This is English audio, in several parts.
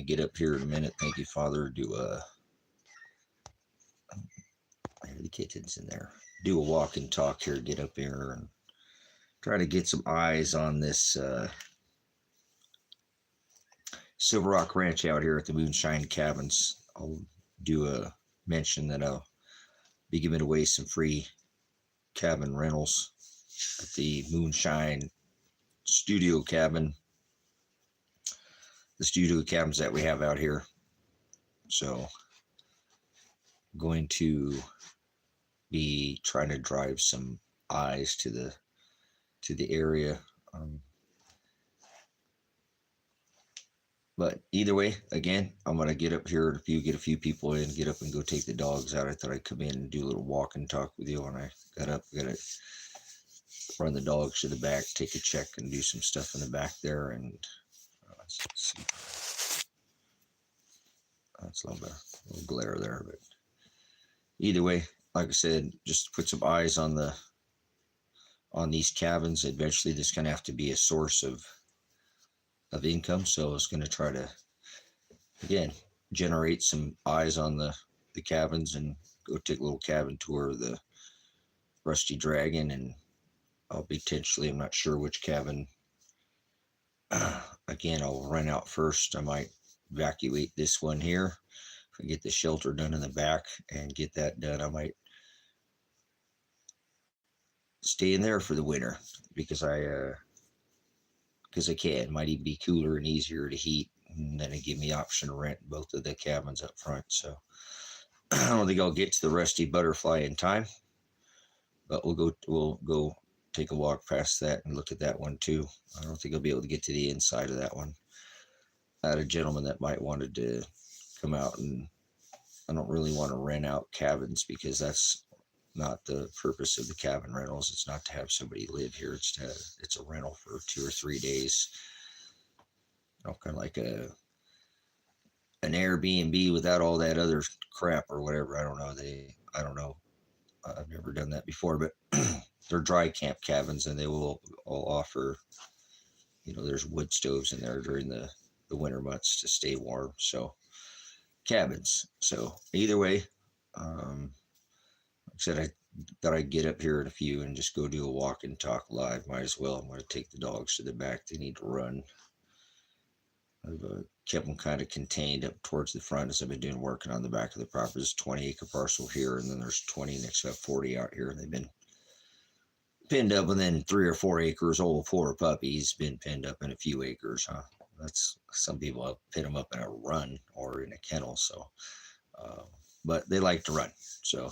get up here in a minute. Thank you, Father. Do a the kittens in there. Do a walk and talk here. Get up here and try to get some eyes on this Silver Rock Ranch out here at the Moonshine Cabins. I'll do a mention that I'll be giving away some free cabin rentals at the Moonshine studio cabin, the studio cabins that we have out here. So I'm going to be trying to drive some eyes to the area. But either way, again, I'm going to get up here, get a few people in, get up and go take the dogs out. I thought I'd come in and do a little walk and talk with you when I got up. Got to run the dogs to the back, take a check, and do some stuff in the back there. And let's see. That's a little glare there. But either way, like I said, just put some eyes on these cabins. Eventually, this is going to have to be a source of income, so I was going to try to, again, generate some eyes on the cabins and go take a little cabin tour of the Rusty Dragon, and I'll potentially, I'm not sure which cabin, again, I'll rent out first. I might evacuate this one here. If I get the shelter done in the back and get that done, I might stay in there for the winter because I can. It might even be cooler and easier to heat, and then it give me option to rent both of the cabins up front. So I don't think I'll get to the Rusty Butterfly in time, but we'll go take a walk past that and look at that one too. I don't think I'll be able to get to the inside of that one. I had a gentleman that might wanted to come out, and I don't really want to rent out cabins because that's not the purpose of the cabin rentals. It's not to have somebody live here. It's a rental for 2 or 3 days. Kind of like an Airbnb without all that other crap or whatever. I don't know. I've never done that before, but they're dry camp cabins, and they will all offer, there's wood stoves in there during the winter months to stay warm. So cabins. So either way, said I thought I'd get up here in a few and just go do a walk and talk live. Might as well. I'm going to take the dogs to the back. They need to run. I've kept them kind of contained up towards the front as I've been working on the back of the property. There's 20-acre parcel here, and then there's 20 next to 40 out here. And they've been pinned up within 3 or 4 acres. Old poor puppy's been pinned up in a few acres. That's some people pin them up in a run or in a kennel. So, but they like to run. So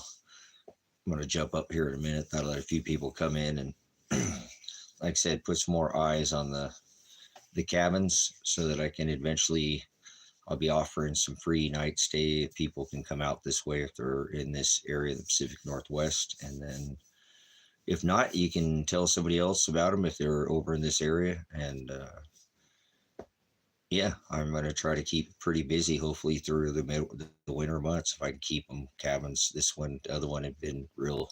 I'm going to jump up here in a minute. That'll let a few people come in and, like I said, put some more eyes on the cabins so that I can eventually, I'll be offering some free night stay if people can come out this way if they're in this area of the Pacific Northwest. And then if not, you can tell somebody else about them if they're over in this area. And yeah, I'm going to try to keep pretty busy, hopefully through the winter months, if I can keep them cabins. The other one have been real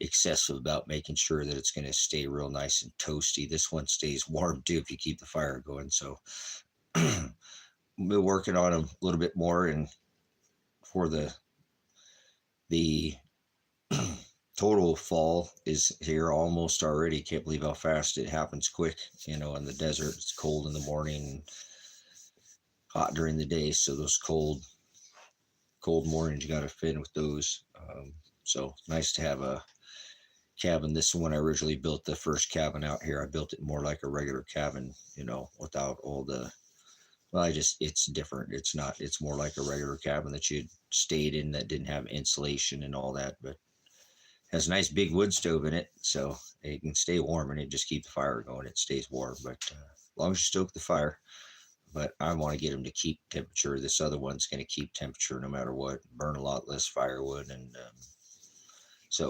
excessive about making sure that it's going to stay real nice and toasty. This one stays warm too if you keep the fire going. So we're working on them a little bit more, and for the total fall is here almost already. Can't believe how fast it happens quick. In the desert, it's cold in the morning, hot during the day. So those cold mornings, you got to fit in with those. So nice to have a cabin. This one I originally built the first cabin out here. I built it more like a regular cabin, without all the, it's different. It's more like a regular cabin that you stayed in that didn't have insulation and all that, but has a nice big wood stove in it. So it can stay warm, and it just keep the fire going. It stays warm, but as long as you stoke the fire. But I want to get them to keep temperature. This other one's going to keep temperature no matter what, burn a lot less firewood. And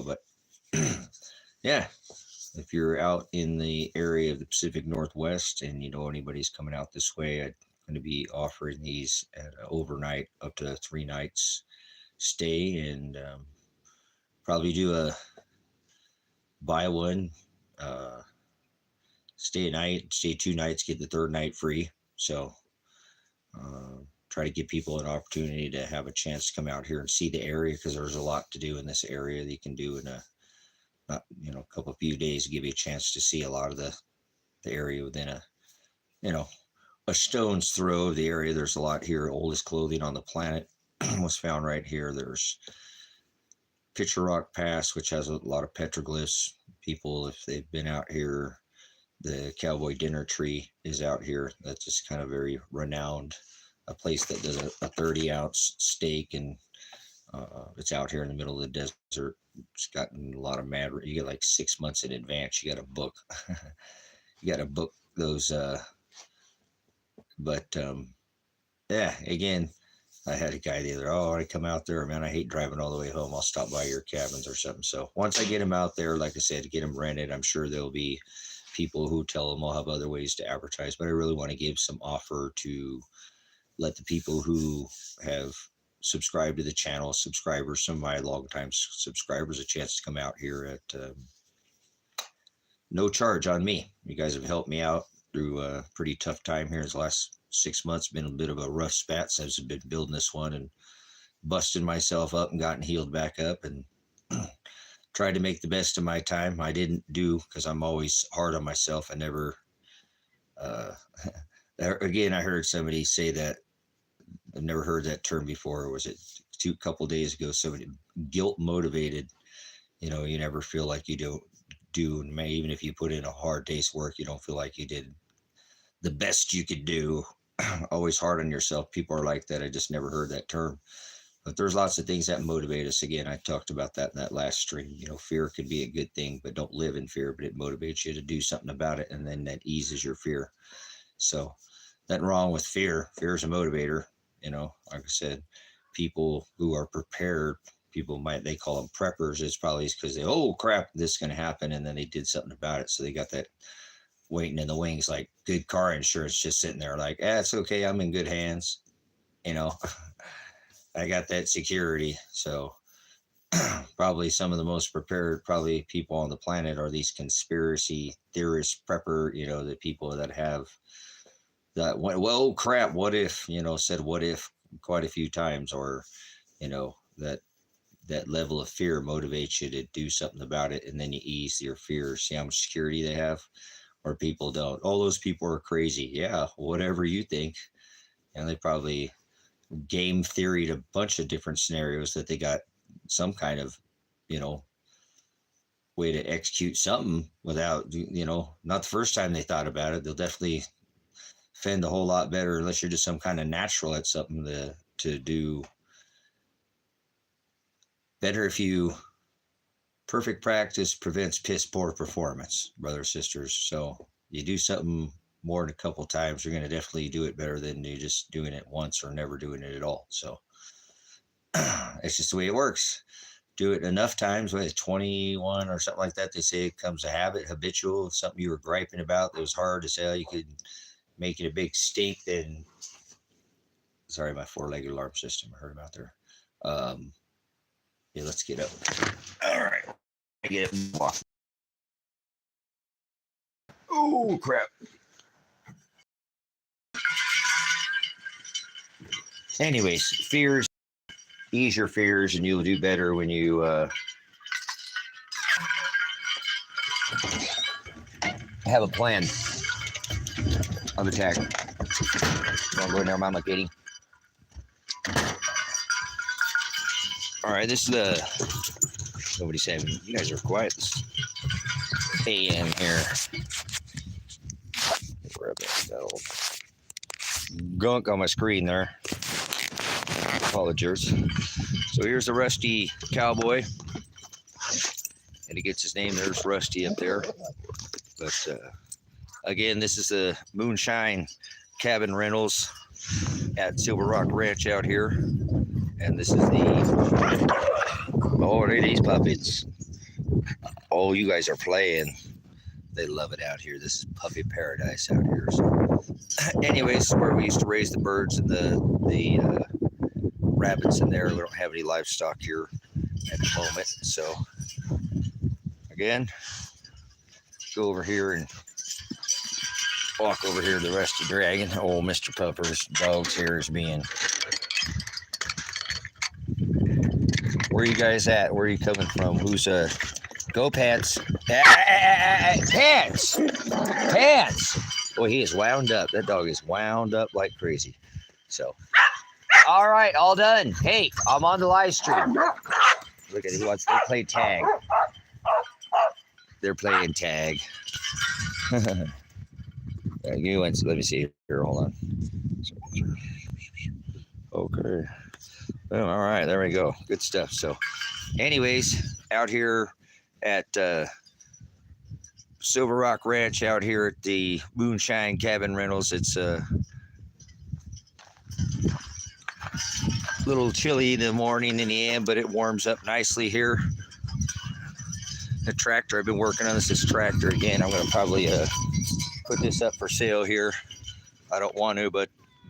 but yeah, if you're out in the area of the Pacific Northwest and anybody's coming out this way, I'm going to be offering these at overnight, up to 3 nights stay, and probably do a buy one, stay a night, stay 2 nights, get the 3rd night free. So try to give people an opportunity to have a chance to come out here and see the area, because there's a lot to do in this area that you can do in a, not, you know, a couple few days to give you a chance to see a lot of the area within a, you know, a stone's throw of the area. There's a lot here. Oldest clothing on the planet was found right here. There's Picture Rock Pass, which has a lot of petroglyphs. People, if they've been out here, the Cowboy Dinner Tree is out here. That's just kind of very renowned. A place that does a 30-ounce steak, and it's out here in the middle of the desert. It's gotten a lot of mad. You get like 6 months in advance. You got to book. You got to book those. But yeah, again, I had a guy the other. Oh, I come out there, man. I hate driving all the way home. I'll stop by your cabins or something. So once I get them out there, like I said, to get them rented, I'm sure there'll be people who tell them I'll have other ways to advertise. But I really want to give some offer to let the people who have subscribed to the channel, subscribers, some of my long-time subscribers, a chance to come out here at no charge on me. You guys have helped me out through a pretty tough time here in the last 6 months. Been a bit of a rough spat since I've been building this one and busting myself up and gotten healed back up, and tried to make the best of my time. I didn't do, because I'm always hard on myself. I never, again, I heard somebody say that. I've never heard that term before. Was it a couple days ago? Somebody, guilt motivated. You know, you never feel like you do, and even if you put in a hard day's work, you don't feel like you did the best you could do. Always hard on yourself. People are like that. I just never heard that term. But there's lots of things that motivate us. Again, I talked about that in that last stream. You know, fear could be a good thing, but don't live in fear. But it motivates you to do something about it, and then that eases your fear. So nothing wrong with fear. Fear is a motivator. You know, like I said, people who are prepared, they call them preppers. It's probably because they, oh crap, this is going to happen, and then they did something about it. So they got that waiting in the wings, like good car insurance, just sitting there like, it's okay, I'm in good hands. You know, I got that security. So probably some of the most prepared probably people on the planet are these conspiracy theorists, prepper, you know, the people that have that, well, crap, what if, you know, said what if quite a few times, or, you know, that level of fear motivates you to do something about it, and then you ease your fear. See how much security they have, or people don't. All those people are crazy. Yeah, whatever you think. And they probably game theoried a bunch of different scenarios that they got some kind of, you know, way to execute something without, you know, not the first time they thought about it. They'll definitely fend a whole lot better, unless you're just some kind of natural at something to do better. If you, perfect practice prevents piss poor performance, brothers, sisters. So you do something more than a couple times, you're going to definitely do it better than you just doing it once or never doing it at all. So it's just the way it works. Do it enough times, with 21 or something like that. They say it becomes a habit, habitual, something you were griping about that was hard to say. You could make it a big stink. Then, sorry, my four-legged alarm system, I heard about there. Yeah, let's get up. All right, I get it off. Oh crap. Anyways, fears, ease your fears, and you'll do better when you have a plan of attack. Don't go in there, Mama Katie. All right, this is the, nobody's saying, you guys are quiet this AM here. Grab that old gunk on my screen there. Apologies. So here's the Rusty Cowboy, and he gets his name. There's Rusty up there. But again, this is the Moonshine cabin rentals at Silver Rock Ranch out here, and this is the, oh, these puppies. Oh, you guys are playing. They love it out here. This is puppy paradise out here. So anyways, where we used to raise the birds and the rabbits in there. We don't have any livestock here at the moment. So again, go over here and walk over here to the Rusty Dragon. Old Mr. Pupper's dog's hair is being... Where are you guys at? Where are you coming from? Who's go Pants? Pants! Pants! Boy, he is wound up. That dog is wound up like crazy. So, all right, all done. Hey, I'm on the live stream. Look at it. He wants to play tag. They're playing tag. Let me see here. Hold on. Okay. Oh, all right, there we go. Good stuff. So, anyways, out here at Silver Rock Ranch, out here at the Moonshine Cabin Rentals. It's a little chilly in the morning in the end, but it warms up nicely here. The tractor, I've been working on this tractor again. I'm going to probably put this up for sale here. I don't want to, but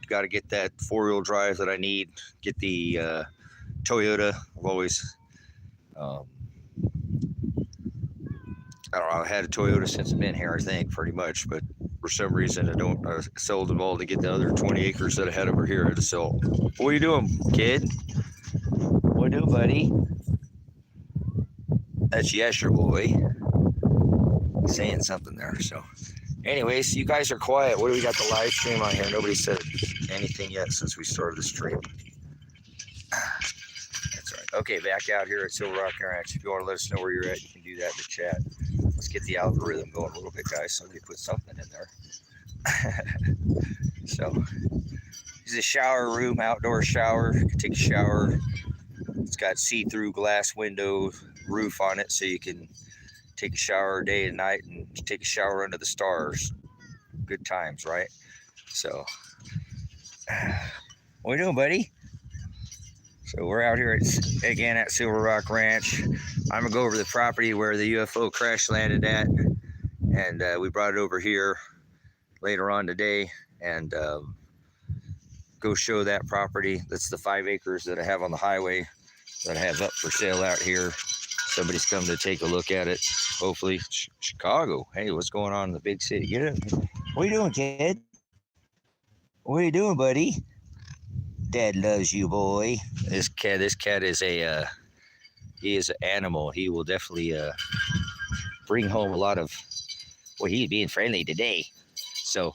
got to get that four-wheel drive that I need. Get the Toyota. I've always, I don't know, I've had a Toyota since I've been here, I think, pretty much. But for some reason, I sold them all to get the other 20 acres that I had over here to sell. What are you doing, kid? What are you doing, buddy? That's Yesher boy. Saying something there, so. Anyways, you guys are quiet. What do we got the live stream on here? Nobody said anything yet since we started the stream. That's all right. Okay, back out here at Silver Rock Ranch. If you want to let us know where you're at, you can do that in the chat. Let's get the algorithm going a little bit, guys. Somebody put something in there. So, this is a shower room, outdoor shower. You can take a shower. It's got see-through glass window roof on it, so you can take a shower day and night and take a shower under the stars. Good times, right? So, what are you doing, buddy? So we're out here again at Silver Rock Ranch. I'm gonna go over the property where the UFO crash landed at, and we brought it over here later on today, and go show that property. That's the 5 acres that I have on the highway that I have up for sale out here. Somebody's come to take a look at it. Hopefully, Chicago. Hey, what's going on in the big city? Get it? What are you doing, kid? What are you doing, buddy? Dad loves you, boy. This cat is he is an animal. He will definitely bring home a lot of. Well, he's being friendly today. So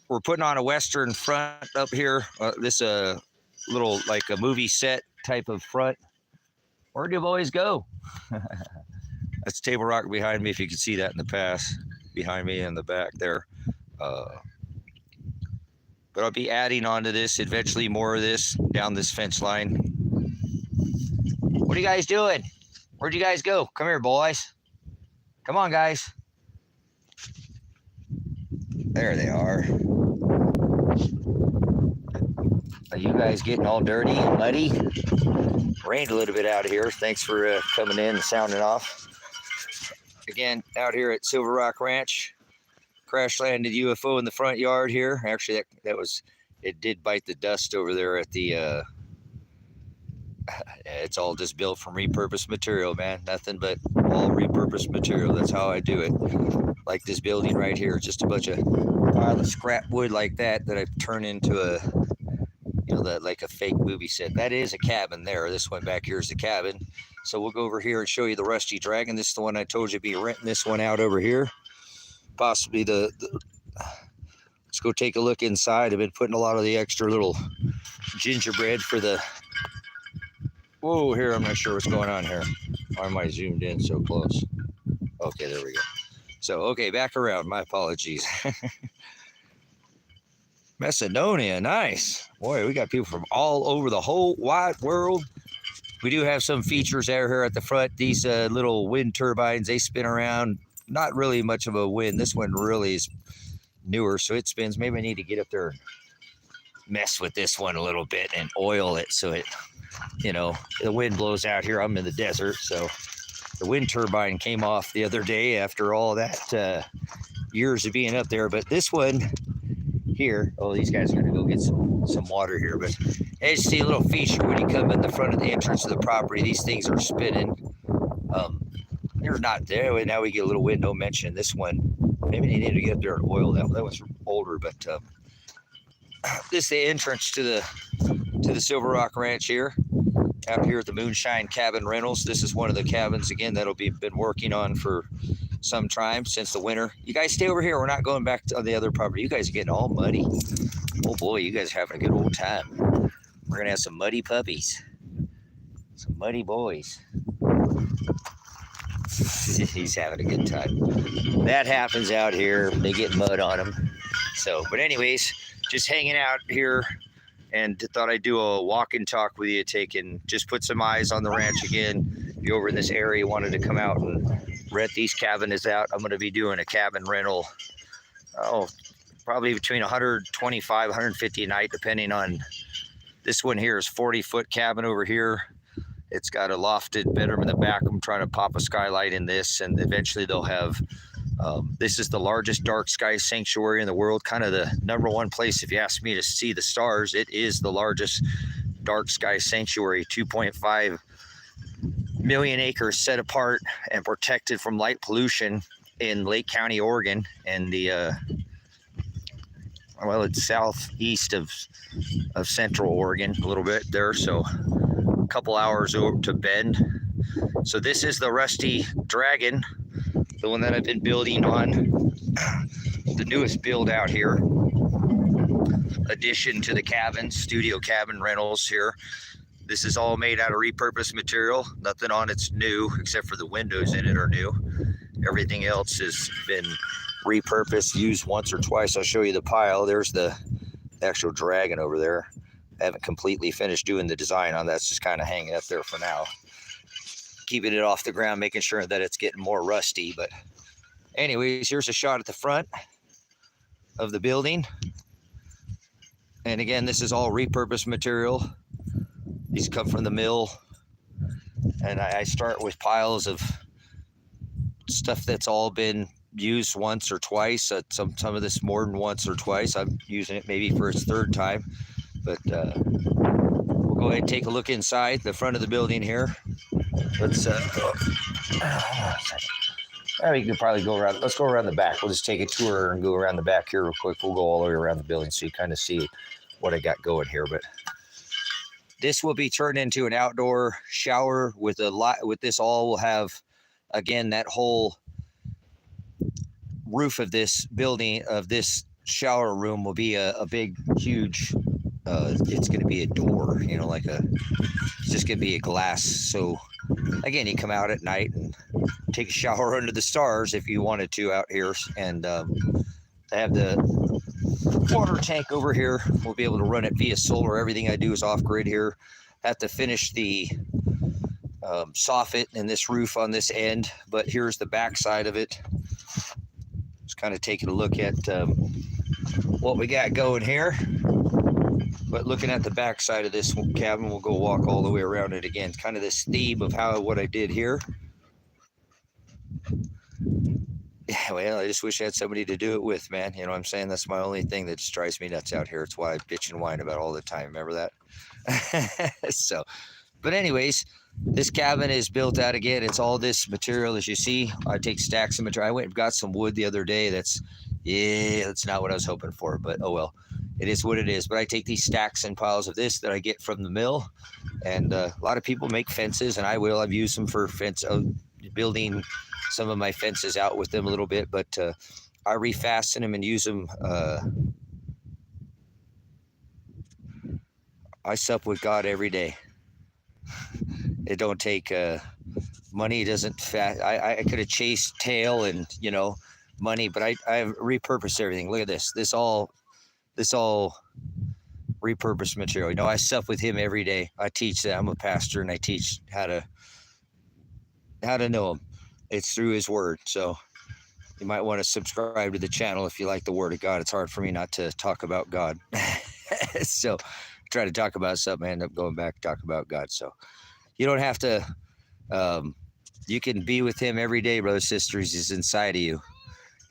we're putting on a Western front up here. This little like a movie set type of front. Where do boys go? That's Table Rock behind me, if you can see that in the past. Behind me in the back there. But I'll be adding on to this, eventually more of this, down this fence line. What are you guys doing? Where'd you guys go? Come here, boys. Come on, guys. There they are. Are you guys getting all dirty and muddy? Rained a little bit out here. Thanks for coming in and sounding off. Again, out here at Silver Rock Ranch. Crash landed UFO in the front yard here. Actually, it did bite the dust over there at the, it's all just built from repurposed material, man. Nothing but all repurposed material. That's how I do it. Like this building right here, just a bunch of pile of scrap wood like that I've turned into a, like a fake movie set. That is a cabin there. This one back here is the cabin. So we'll go over here and show you the Rusty Dragon. This is the one I told you to be renting this one out over here. Possibly let's go take a look inside. I've been putting a lot of the extra little gingerbread for the, whoa, here, I'm not sure what's going on here. Why am I zoomed in so close? Okay, there we go. So, okay, back around, my apologies. Macedonia, nice. Boy, we got people from all over the whole wide world. We do have some features out here at the front. These little wind turbines, they spin around. Not really much of a wind. This one really is newer, so it spins. Maybe I need to get up there and mess with this one a little bit and oil it so it, the wind blows out here. I'm in the desert, so the wind turbine came off the other day after all that years of being up there. But this one here, oh, these guys are going to go get some water here. But as you see, a little feature when you come in the front of the entrance of the property, these things are spinning. They're not there. Now we get a little wind, no mention. This one, maybe they need to get up there and oil that. That was older, but this is the entrance to the Silver Rock Ranch here, out here at the Moonshine Cabin Rentals. This is one of the cabins, again, that'll be been working on for some time since the winter. You guys stay over here. We're not going back to the other property. You guys are getting all muddy. Oh boy, you guys are having a good old time. We're gonna have some muddy puppies, some muddy boys. He's having a good time. That happens out here. They get mud on them. So, but anyways, just hanging out here, and thought I'd do a walk and talk with you, just put some eyes on the ranch again. If you're over in this area, wanted to come out and rent these cabins out. I'm going to be doing a cabin rental, probably between 125, 150 a night, depending on, this one here is 40-foot cabin over here. It's got a lofted bedroom in the back. I'm trying to pop a skylight in this, and eventually they'll have, this is the largest dark sky sanctuary in the world, kind of the #1 place, if you ask me, to see the stars. It is the largest dark sky sanctuary, 2.5 million acres set apart and protected from light pollution in Lake County, Oregon, and it's southeast of Central Oregon, a little bit there, so a couple hours over to Bend. So this is the Rusty Dragon, the one that I've been building on, the newest build out here, addition to the cabin, studio cabin rentals here. This is all made out of repurposed material. Nothing on it's new, except for the windows in it are new. Everything else has been repurposed, used once or twice. I'll show you the pile. There's the actual dragon over there. I haven't completely finished doing the design on that. That's just kind of hanging up there for now. Keeping it off the ground, making sure that it's getting more rusty. But anyways, here's a shot at the front of the building. And again, this is all repurposed material. These come from the mill. And I start with piles of stuff that's all been used once or twice. Some of this more than once or twice. I'm using it maybe for its third time. But we'll go ahead and take a look inside the front of the building here. Let's we could probably go around. Let's go around the back. We'll just take a tour and go around the back here real quick. We'll go all the way around the building so you kind of see what I got going here. But this will be turned into an outdoor shower with a lot. With this all, we'll have, again, that whole roof of this building, of this shower room, will be a big, huge, it's going to be a door, it's just going to be a glass. So again, you come out at night and take a shower under the stars if you wanted to out here. And I have the water tank over here. We'll be able to run it via solar. Everything I do is off grid here. Have to finish the soffit and this roof on this end, but here's the back side of it. Just kind of taking a look at what we got going here. But looking at the back side of this cabin, we'll go walk all the way around it again. Kind of this theme of what I did here. Yeah, well, I just wish I had somebody to do it with, man. You know what I'm saying? That's my only thing that just drives me nuts out here. It's why I bitch and whine about all the time. Remember that? So, but anyways, this cabin is built out again. It's all this material, as you see. I take stacks of material. I went and got some wood the other day. That's not what I was hoping for, but oh well. It is what it is. But I take these stacks and piles of this that I get from the mill, and a lot of people make fences, and I've used them for building some of my fences out with them a little bit, but I refasten them and use them. I sup with God every day. It don't take money. It doesn't I could have chased tail and money, but I repurposed everything. Look at this. This all repurposed material. I sup with him every day. I teach that. I'm a pastor, and I teach how to know him. It's through his word. So you might want to subscribe to the channel if you like the word of God. It's hard for me not to talk about God. So try to talk about something, I end up going back to talk about God. So you don't have to, you can be with him every day, brothers and sisters. He's inside of you.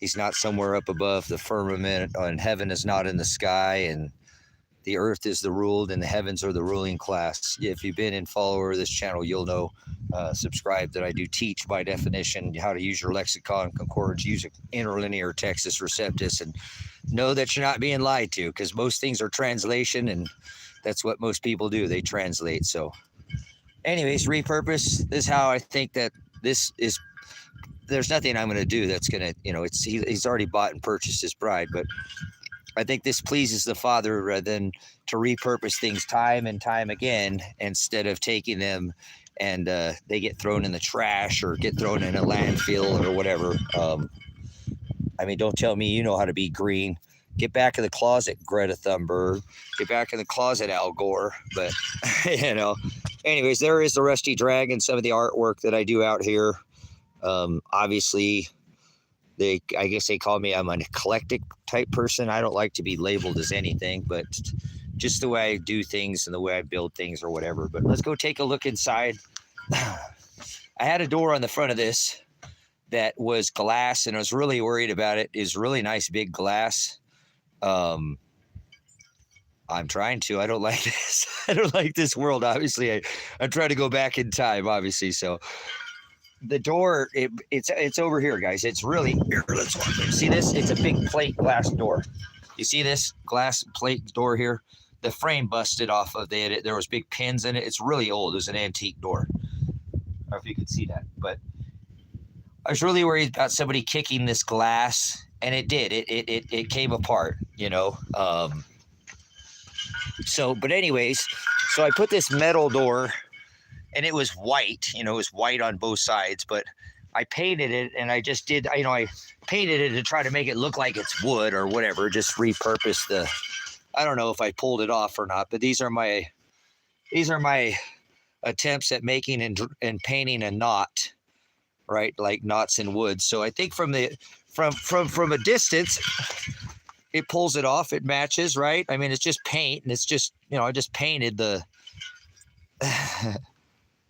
He's not somewhere up above the firmament, and heaven is not in the sky, and the earth is the ruled and the heavens are the ruling class. If you've been in follower of this channel, you'll know, subscribe, that I do teach by definition how to use your lexicon, concordance, use interlinear Textus Receptus, and know that you're not being lied to, because most things are translation, and that's what most people do. They translate. So anyways, repurpose. This is how I think that this is. There's nothing I'm going to do that's going to, he's already bought and purchased his bride, but I think this pleases the Father rather than to repurpose things time and time again, instead of taking them and they get thrown in the trash or get thrown in a landfill or whatever. I mean, don't tell me you know how to be green. Get back in the closet, Greta Thunberg. Get back in the closet, Al Gore. But, anyways, there is the Rusty Dragon, some of the artwork that I do out here. Obviously, I guess they call me, I'm an eclectic type person. I don't like to be labeled as anything, but just the way I do things and the way I build things or whatever. But let's go take a look inside. I had a door on the front of this that was glass, and I was really worried about it. It's really nice big glass. I'm trying to. I don't like this. I don't like this world. Obviously, I'm trying to go back in time, obviously. So the door, it's over here, guys. It's really here. Let's see this. It's a big plate glass door. You see this glass plate door here? The frame busted off of it. There was big pins in it. It's really old. It was an antique door. I don't know if you could see that, but I was really worried about somebody kicking this glass, and it did. It came apart, but anyways, so I put this metal door, and it was white. It was white on both sides, but I painted it, and I just did. I painted it to try to make it look like it's wood or whatever. Just repurpose the. I don't know if I pulled it off or not, but these are my attempts at making and painting a knot. Right, like knots in wood. So I think from a distance, it pulls it off. It matches, right? I mean, it's just paint, and it's just I just painted the.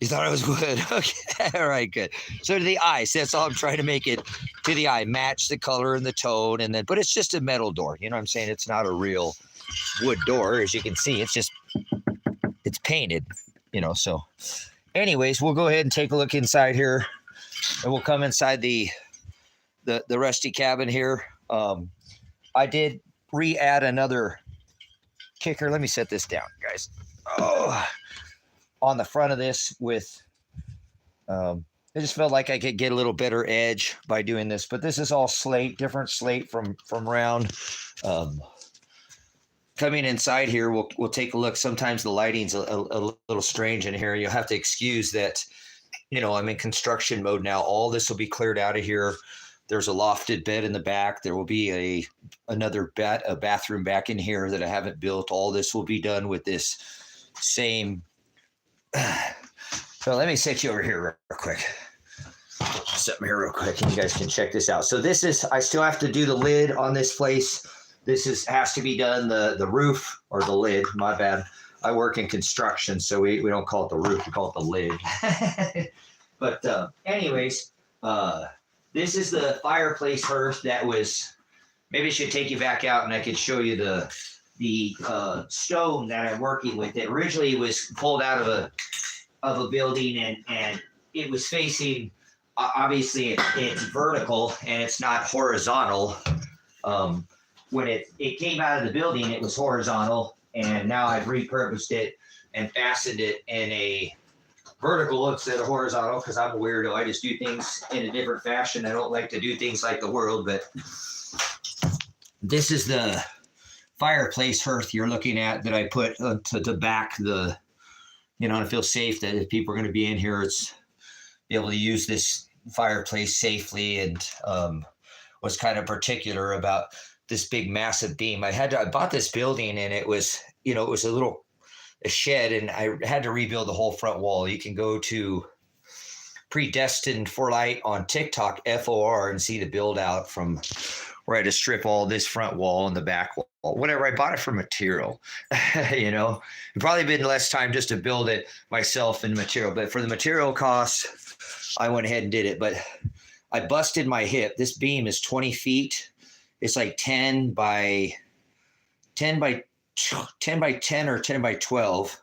You thought it was wood? Okay, all right, good. So to the eye, so that's all I'm trying to make it to the eye, match the color and the tone, and then. But it's just a metal door. You know what I'm saying? It's not a real wood door, as you can see. It's painted. So. Anyways, we'll go ahead and take a look inside here. And we'll come inside the rusty cabin here. I did re-add another kicker. Let me set this down, guys. On the front of this with, I just felt like I could get a little better edge by doing this. But this is all slate, different slate from round. Coming inside here, we'll take a look. Sometimes the lighting's a little strange in here. You'll have to excuse that. I'm in construction mode now. All this will be cleared out of here. There's a lofted bed in the back. There will be another bathroom back in here that I haven't built. All this will be done with this same. So let me set you over here real quick. Set me here real quick, and you guys can check this out. So this is. I still have to do the lid on this place. This has to be done. The roof or the lid. My bad. I work in construction, so we don't call it the roof, we call it the lid. But anyways, this is the fireplace hearth that was, maybe I should take you back out and I could show you the stone that I'm working with. It originally was pulled out of a building, and it was facing, obviously it's vertical and it's not horizontal. When it came out of the building, it was horizontal. And now I've repurposed it and fastened it in a vertical instead of horizontal, because I'm a weirdo. I just do things in a different fashion. I don't like to do things like the world, but this is the fireplace hearth you're looking at that I put to back the, to feel safe that if people are going to be in here, it's be able to use this fireplace safely, and was kind of particular about this big massive beam. I bought this building, and it was, it was a shed, and I had to rebuild the whole front wall. You can go to Predestined4light on TikTok, FOR, and see the build out from where I had to strip all this front wall and the back wall, whatever. I bought it for material, it probably been less time just to build it myself and material, but for the material costs, I went ahead and did it. But I busted my hip. This beam is 20 feet. It's like 10 by 10 by 10 or 10 by 12,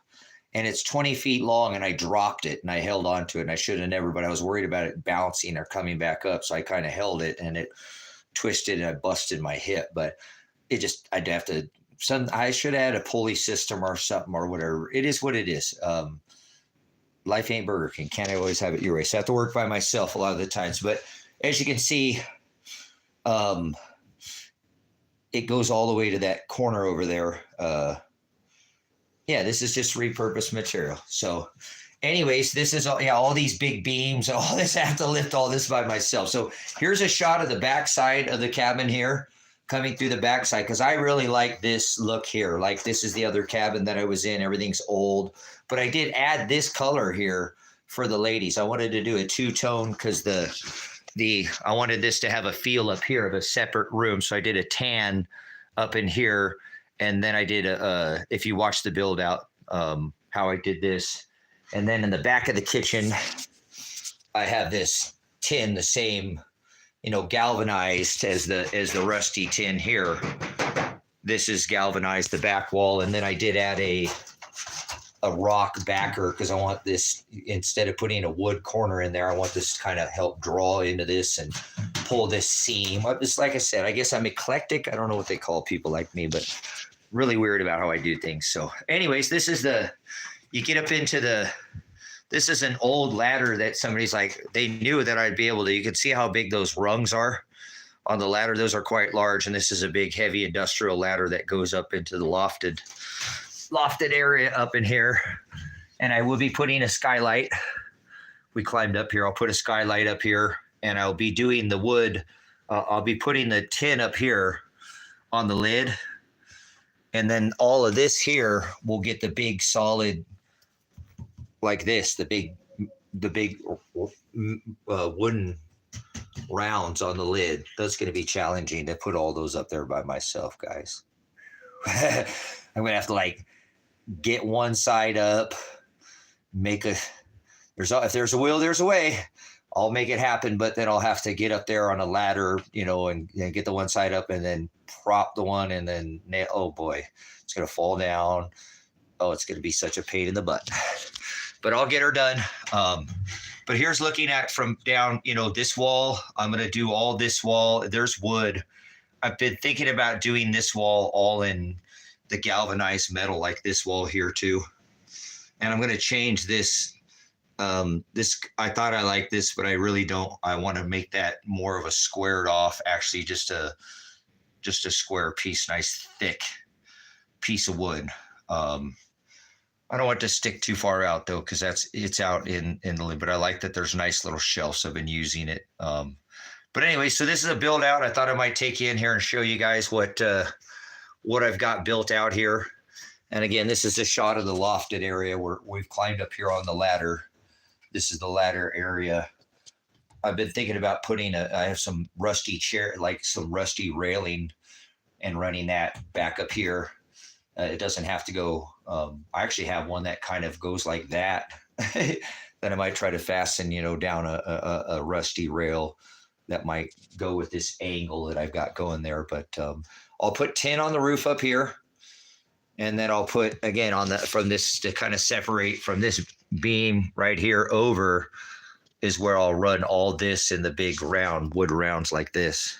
and it's 20 feet long, and I dropped it and I held on to it, and I should have never, but I was worried about it bouncing or coming back up. So I kind of held it, and it twisted and I busted my hip, but I'd have to, I should add a pulley system or something or whatever. It is what it is. Life ain't Burger King. Can't always have it your way. So I have to work by myself a lot of the times, but as you can see, it goes all the way to that corner over there. Yeah, this is just repurposed material. So anyways, this is all these big beams, all this, I have to lift all this by myself. So here's a shot of the backside of the cabin here, coming through the backside, because I really like this look here. Like, this is the other cabin that I was in. Everything's old, but I did add this color here for the ladies. I wanted to do a two-tone because I wanted this to have a feel up here of a separate room. So I did a tan up in here. And then I did if you watch the build out, how I did this. And then in the back of the kitchen, I have this tin, the same, galvanized as the rusty tin here. This is galvanized, the back wall. And then I did add a rock backer because I want this, instead of putting a wood corner in there, I want this to kind of help draw into this and pull this seam. Just like I said, I guess I'm eclectic. I don't know what they call people like me, but really weird about how I do things. So anyways, this is you get up into this is an old ladder that somebody's like, they knew that I'd be able to, you can see how big those rungs are on the ladder. Those are quite large. And this is a big, heavy industrial ladder that goes up into the lofted area up in here. And I will be putting a skylight. We climbed up here. I'll put a skylight up here, and I'll be doing the wood. I'll be putting the tin up here on the lid. And then all of this here will get the big solid like this, the big wooden rounds on the lid. That's going to be challenging to put all those up there by myself, guys. I'm going to have to get one side up, if there's a will, there's a way. I'll make it happen, but then I'll have to get up there on a ladder, and get the one side up and then prop the one and then nail. Oh boy, it's going to fall down. Oh, it's going to be such a pain in the butt, but I'll get her done. But here's looking at from down, this wall. I'm going to do all this wall. There's wood. I've been thinking about doing this wall all in the galvanized metal, like this wall here too. And I'm going to change this. I thought I liked this, but I really don't. I want to make that more of a squared off, actually just a square piece, nice thick piece of wood. I don't want to stick too far out though, because it's out in the lid, but I like that there's nice little shelves. I've been using it. But anyway, so this is a build out. I thought I might take you in here and show you guys what I've got built out here. And again, this is a shot of the lofted area where we've climbed up here on the ladder. This is the ladder area. I've been thinking about I have some rusty chair, like some rusty railing, and running that back up here. It doesn't have to go. I actually have one that kind of goes like that. Then I might try to fasten, down a rusty rail that might go with this angle that I've got going there. But I'll put tin on the roof up here. And then I'll put, again, from this to kind of separate from this beam right here over is where I'll run all this in the big round, wood rounds like this.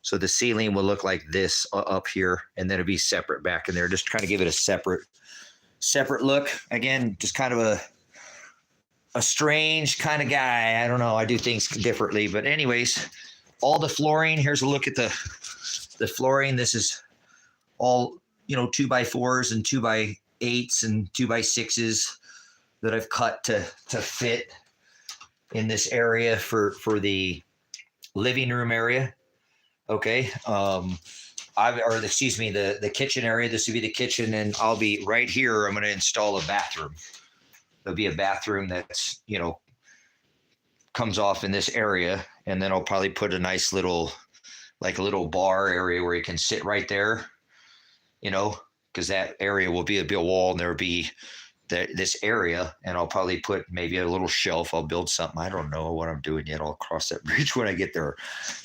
So the ceiling will look like this up here, and then it'll be separate back in there. Just kind of give it a separate look. Again, just kind of a strange kind of guy. I don't know. I do things differently. But anyways, all the flooring, here's a look at the flooring. This is all 2x4s and 2x8s and 2x6s that I've cut to fit in this area for the living room area. Okay. The kitchen area. This would be the kitchen, and I'll be right here. I'm going to install a bathroom. There'll be a bathroom that's, comes off in this area. And then I'll probably put a nice little bar area where you can sit right there. Because that area will be a big wall, and there'll be this area, and I'll probably put maybe a little shelf. I'll build something. I don't know what I'm doing yet. I'll cross that bridge when I get there.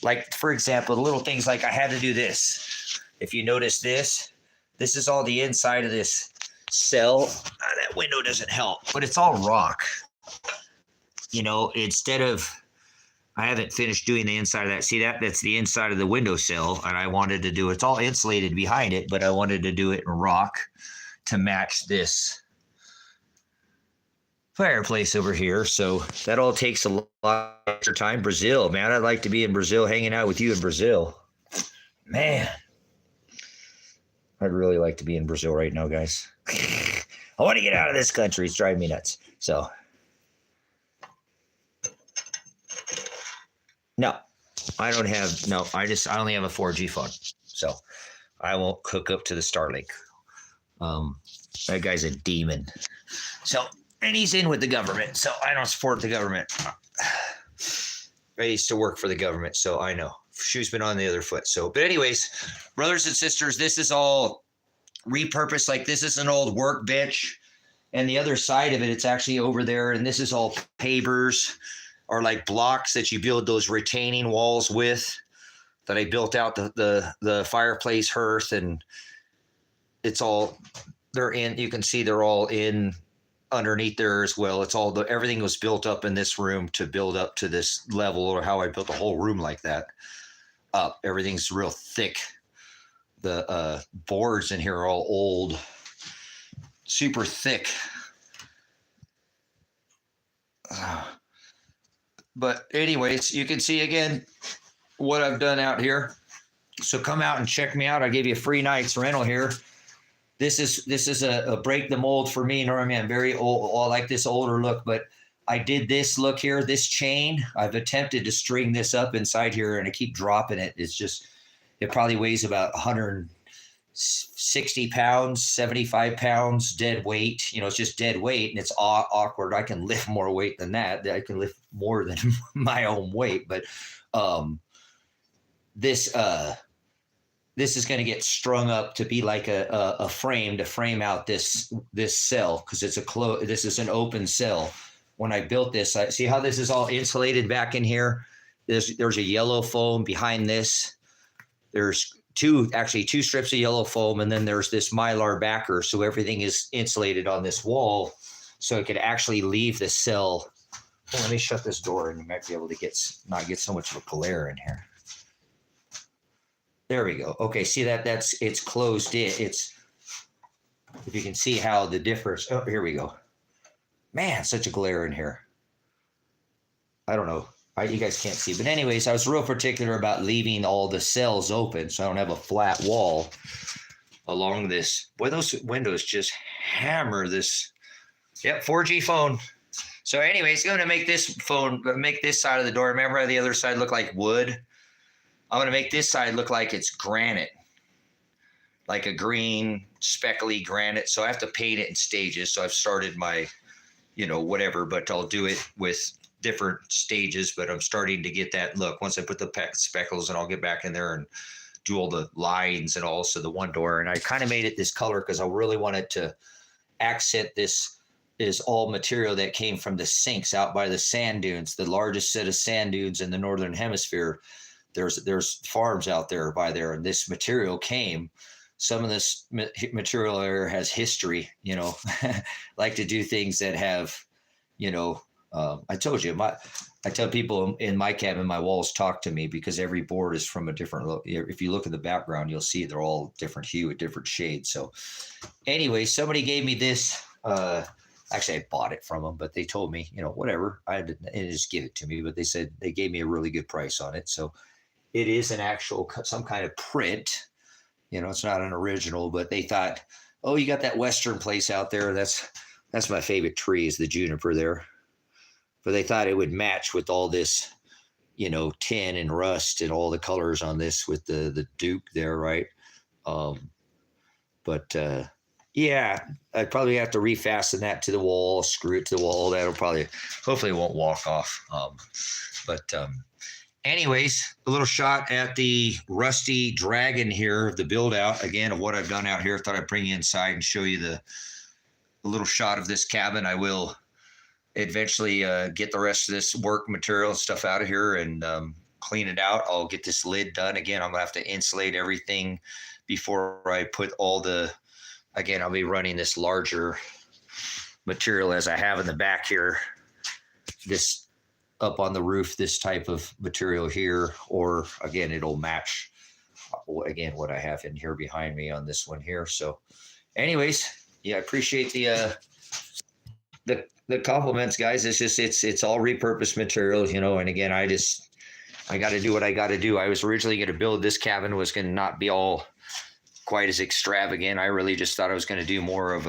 Like, for example, the little things like I had to do this. If you notice this This is all the inside of this cell. That window doesn't help, but it's all rock. You know, instead of, I haven't finished doing the inside of that. See that? That's the inside of the window sill, and I wanted to do, it's all insulated behind it, but I wanted to do it in rock to match this fireplace over here. So that all takes a lot of time. Brazil, man, I'd like to be in Brazil, hanging out with you in Brazil. Man, I'd really like to be in Brazil right now, guys. I want to get out of this country. It's driving me nuts. So, no, I don't have, no, I only have a 4G phone. So I won't hook up to the Starlink. That guy's a demon. So, and he's in with the government. So I don't support the government. I used to work for the government, so I know. Shoe's been on the other foot. So, but anyways, brothers and sisters, this is all repurposed. Like, this is an old workbench, and the other side of it, it's actually over there. And this is all pavers, or like blocks that you build those retaining walls with, that I built out the fireplace hearth, and it's all, they're in, you can see they're all in underneath there as well. It's all everything was built up in this room to build up to this level, or how I built the whole room like that up. Everything's real thick. The boards in here are all old, super thick. But anyways, you can see again what I've done out here. So come out and check me out. I gave you a free night's rental here. This is a break the mold for me. Normally I'm very old. I like this older look, but I did this look here, this chain. I've attempted to string this up inside here, and I keep dropping it. It's just, it probably weighs about 160 pounds, 75 pounds dead weight. You know, it's just dead weight, and it's awkward. I can lift more weight than that. I can lift more than my own weight, but this is going to get strung up to be like a frame to frame out this cell, because it's this is an open cell. When I built this, I see how this is all insulated back in here. There's a yellow foam behind this. There's two strips of yellow foam, and then there's this Mylar backer, so everything is insulated on this wall, so it could actually leave the cell. Well, let me shut this door, and you might be able to not get so much of a glare in here. There we go. Okay, see it's closed in. If you can see how the difference. Oh, here we go. Man, such a glare in here. I don't know. You guys can't see. But anyways, I was real particular about leaving all the cells open, so I don't have a flat wall along this. Boy, those windows just hammer this. Yep, 4G phone. So anyways, going to make this side of the door. Remember how the other side looked like wood? I'm going to make this side look like it's granite, like a green, speckly granite. So I have to paint it in stages. So I've started my, whatever, but I'll do it with different stages. But I'm starting to get that look. Once I put the speckles, and I'll get back in there and do all the lines and also the one door. And I kind of made it this color because I really wanted to accent this. Is all material that came from the sinks out by the sand dunes, the largest set of sand dunes in the Northern Hemisphere. There's farms out there by there, and this material came. Some of this material there has history, like to do things that have, I told you, I tell people in my cabin, my walls talk to me, because every board is from a different, if you look at the background, you'll see they're all different hue, different shades. So anyway, somebody gave me this, actually, I bought it from them, but they told me, whatever. I didn't just give it to me, but they said they gave me a really good price on it. So it is an actual, some kind of print. It's not an original, but they thought, oh, you got that Western place out there. That's my favorite tree, is the juniper there. But they thought it would match with all this, tin and rust and all the colors on this with the Duke there, right? Yeah, I'd probably have to refasten that to the wall, screw it to the wall. That'll hopefully it won't walk off. Anyways, a little shot at the rusty dragon here of the build out again of what I've done out here. Thought I'd bring you inside and show you a little shot of this cabin. I will eventually get the rest of this work material and stuff out of here and clean it out. I'll get this lid done. Again, I'm gonna have to insulate everything before I put all the, again, I'll be running this larger material as I have in the back here, this up on the roof, this type of material here, or again, it'll match again what I have in here behind me on this one here. So anyways, yeah, I appreciate the compliments, guys. It's just it's all repurposed material, you know. And again, I got to do what I got to do. I was originally going to build this cabin, was going to not be all quite as extravagant. I really just thought I was going to do more of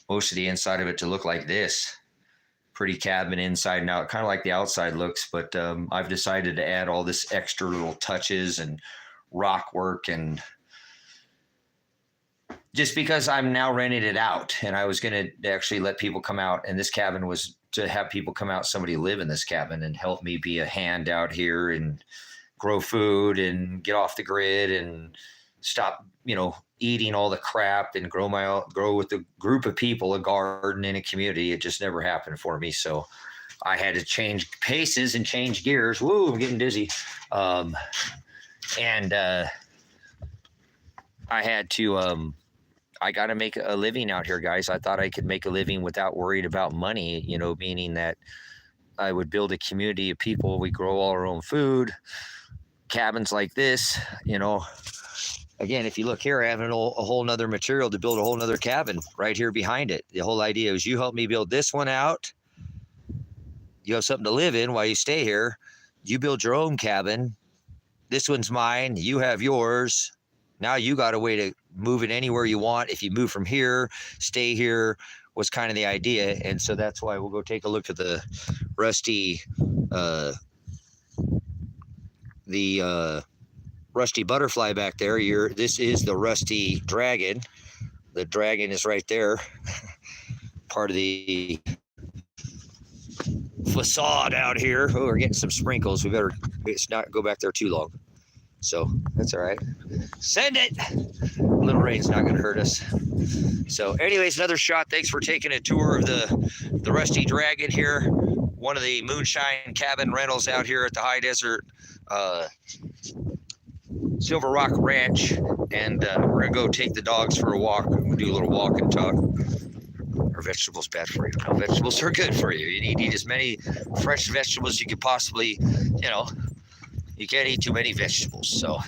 most of the inside of it to look like this. Pretty cabin inside and out, kind of like the outside looks, but I've decided to add all this extra little touches and rock work, and just because I'm now renting it out, and I was going to actually let people come out, and this cabin was to have people come out, somebody live in this cabin and help me be a hand out here and grow food and get off the grid and stop, you know, eating all the crap and grow with a group of people, a garden in a community. It just never happened for me. So I had to change paces and change gears. Woo, I'm getting dizzy. I had to, I got to make a living out here, guys. I thought I could make a living without worried about money, you know, meaning that I would build a community of people. We grow all our own food, cabins like this, you know. Again, if you look here, I have a whole nother material to build a whole nother cabin right here behind it. The whole idea is you help me build this one out. You have something to live in while you stay here. You build your own cabin. This one's mine. You have yours. Now you got a way to move it anywhere you want. If you move from here, stay here, was kind of the idea. And so that's why we'll go take a look at the rusty, rusty butterfly back there. This is the rusty dragon. The dragon is right there. Part of the facade out here. Oh, we're getting some sprinkles. We better not go back there too long. So that's all right. Send it. A little rain's not going to hurt us. So anyways, another shot. Thanks for taking a tour of the rusty dragon here. One of the Moonshine cabin rentals out here at the High Desert Silver Rock Ranch, and we're gonna go take the dogs for a walk. We'll do a little walk and talk. Are vegetables bad for you? No, vegetables are good for you. You need to eat as many fresh vegetables as you could possibly, you know, you can't eat too many vegetables. So,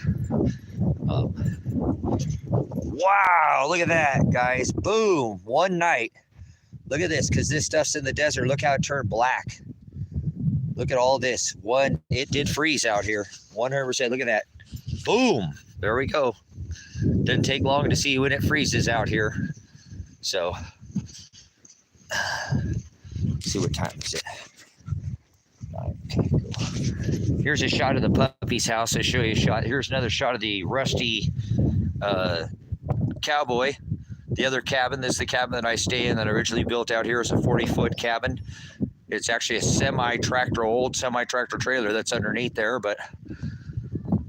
wow, look at that, guys. Boom, one night. Look at this, because this stuff's in the desert. Look how it turned black. Look at all this. It did freeze out here. 100%. Look at that. Boom. There we go. Doesn't take long to see when it freezes out here. So, let's see what time is it. Okay, cool. Here's a shot of the puppy's house. I'll show you a shot. Here's another shot of the rusty cowboy. The other cabin, this is the cabin that I stay in that I originally built out here. It's a 40-foot cabin. It's actually a old semi-tractor trailer that's underneath there, but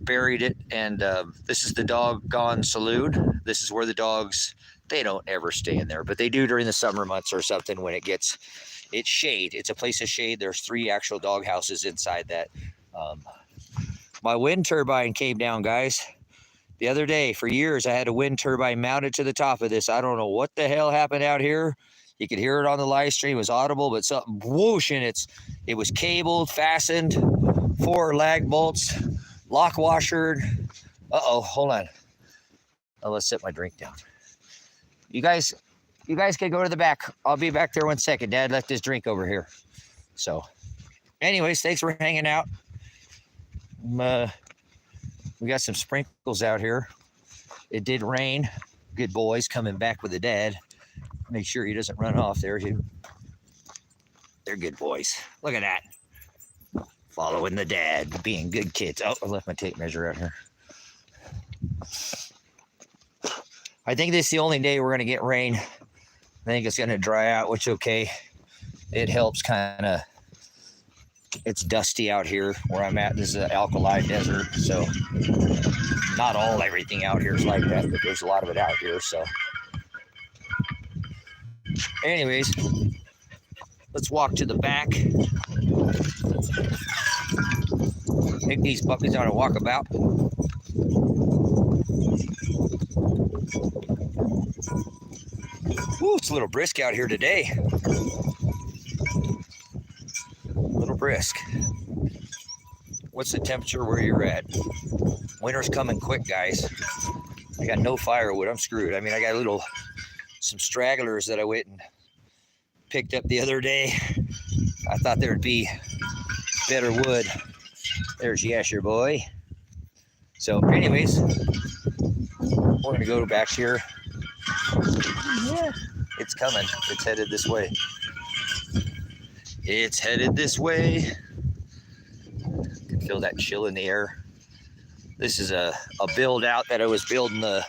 buried it. And this is the doggone saloon. This is where the dogs, they don't ever stay in there, but they do during the summer months or something when it's shade. It's a place of shade. There's 3 actual dog houses inside that. My wind turbine came down, guys. The other day, for years, I had a wind turbine mounted to the top of this. I don't know what the hell happened out here. You could hear it on the live stream. It was audible, but something whoosh, and it was cabled, fastened, 4 lag bolts, lock washered. Uh-oh, hold on. Oh, let's set my drink down. You guys can go to the back. I'll be back there 1 second. Dad left his drink over here. So, anyways, thanks for hanging out. We got some sprinkles out here. It did rain. Good boys coming back with the dad. Make sure he doesn't run off there. They're good boys. Look at that. Following the dad, being good kids. Oh, I left my tape measure out here. I think this is the only day we're going to get rain. I think it's going to dry out, which okay. It helps kind of. It's dusty out here where I'm at. This is an alkali desert, so not everything out here is like that, but there's a lot of it out here. So, anyways, let's walk to the back. Take these puppies on a walkabout. Ooh, it's a little brisk out here today. A little brisk. What's the temperature where you're at? Winter's coming quick, guys. I got no firewood. I'm screwed. I mean, I got some stragglers that I went and picked up the other day. I thought there'd be better wood. There's Yasher boy. So anyways, we're gonna go back here. Yeah, it's coming. It's headed this way. It's headed this way. I can feel that chill in the air. This is a build out that I was building the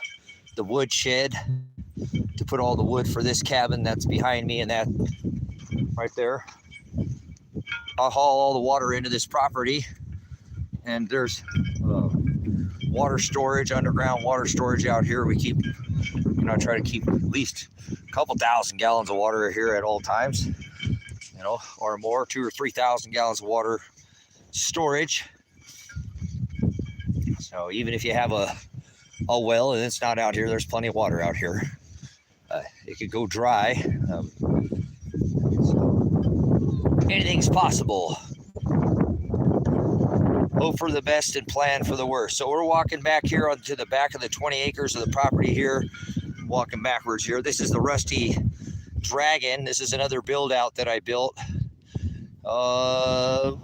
wood shed to put all the wood for this cabin that's behind me, and that right there. I'll haul all the water into this property, and there's water storage, underground water storage out here. We keep, I try to keep at least a couple thousand gallons of water here at all times, or more, 2,000 or 3,000 gallons of water storage. So even if you have a well and it's not out here, there's plenty of water out here. It could go dry. So anything's possible. Hope for the best and plan for the worst. So we're walking back here onto the back of the 20 acres of the property here. Walking backwards here. This is the Rusty Dragon. This is another build out that I built over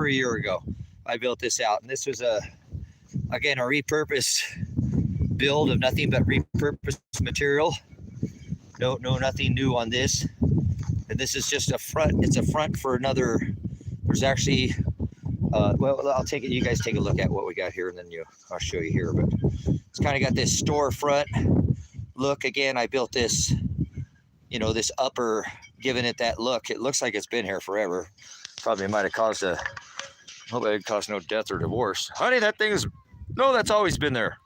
a year ago. I built this out, and this was again a repurposed build of nothing but repurposed material. No, nothing new on this. And this is just a front. It's a front for another. There's actually, well, I'll take it. You guys take a look at what we got here, and then I'll show you here. But it's kind of got this storefront look. Again, I built this, this upper, giving it that look. It looks like it's been here forever. Probably might have caused hope it caused no death or divorce. Honey, that thing is, no, that's always been there.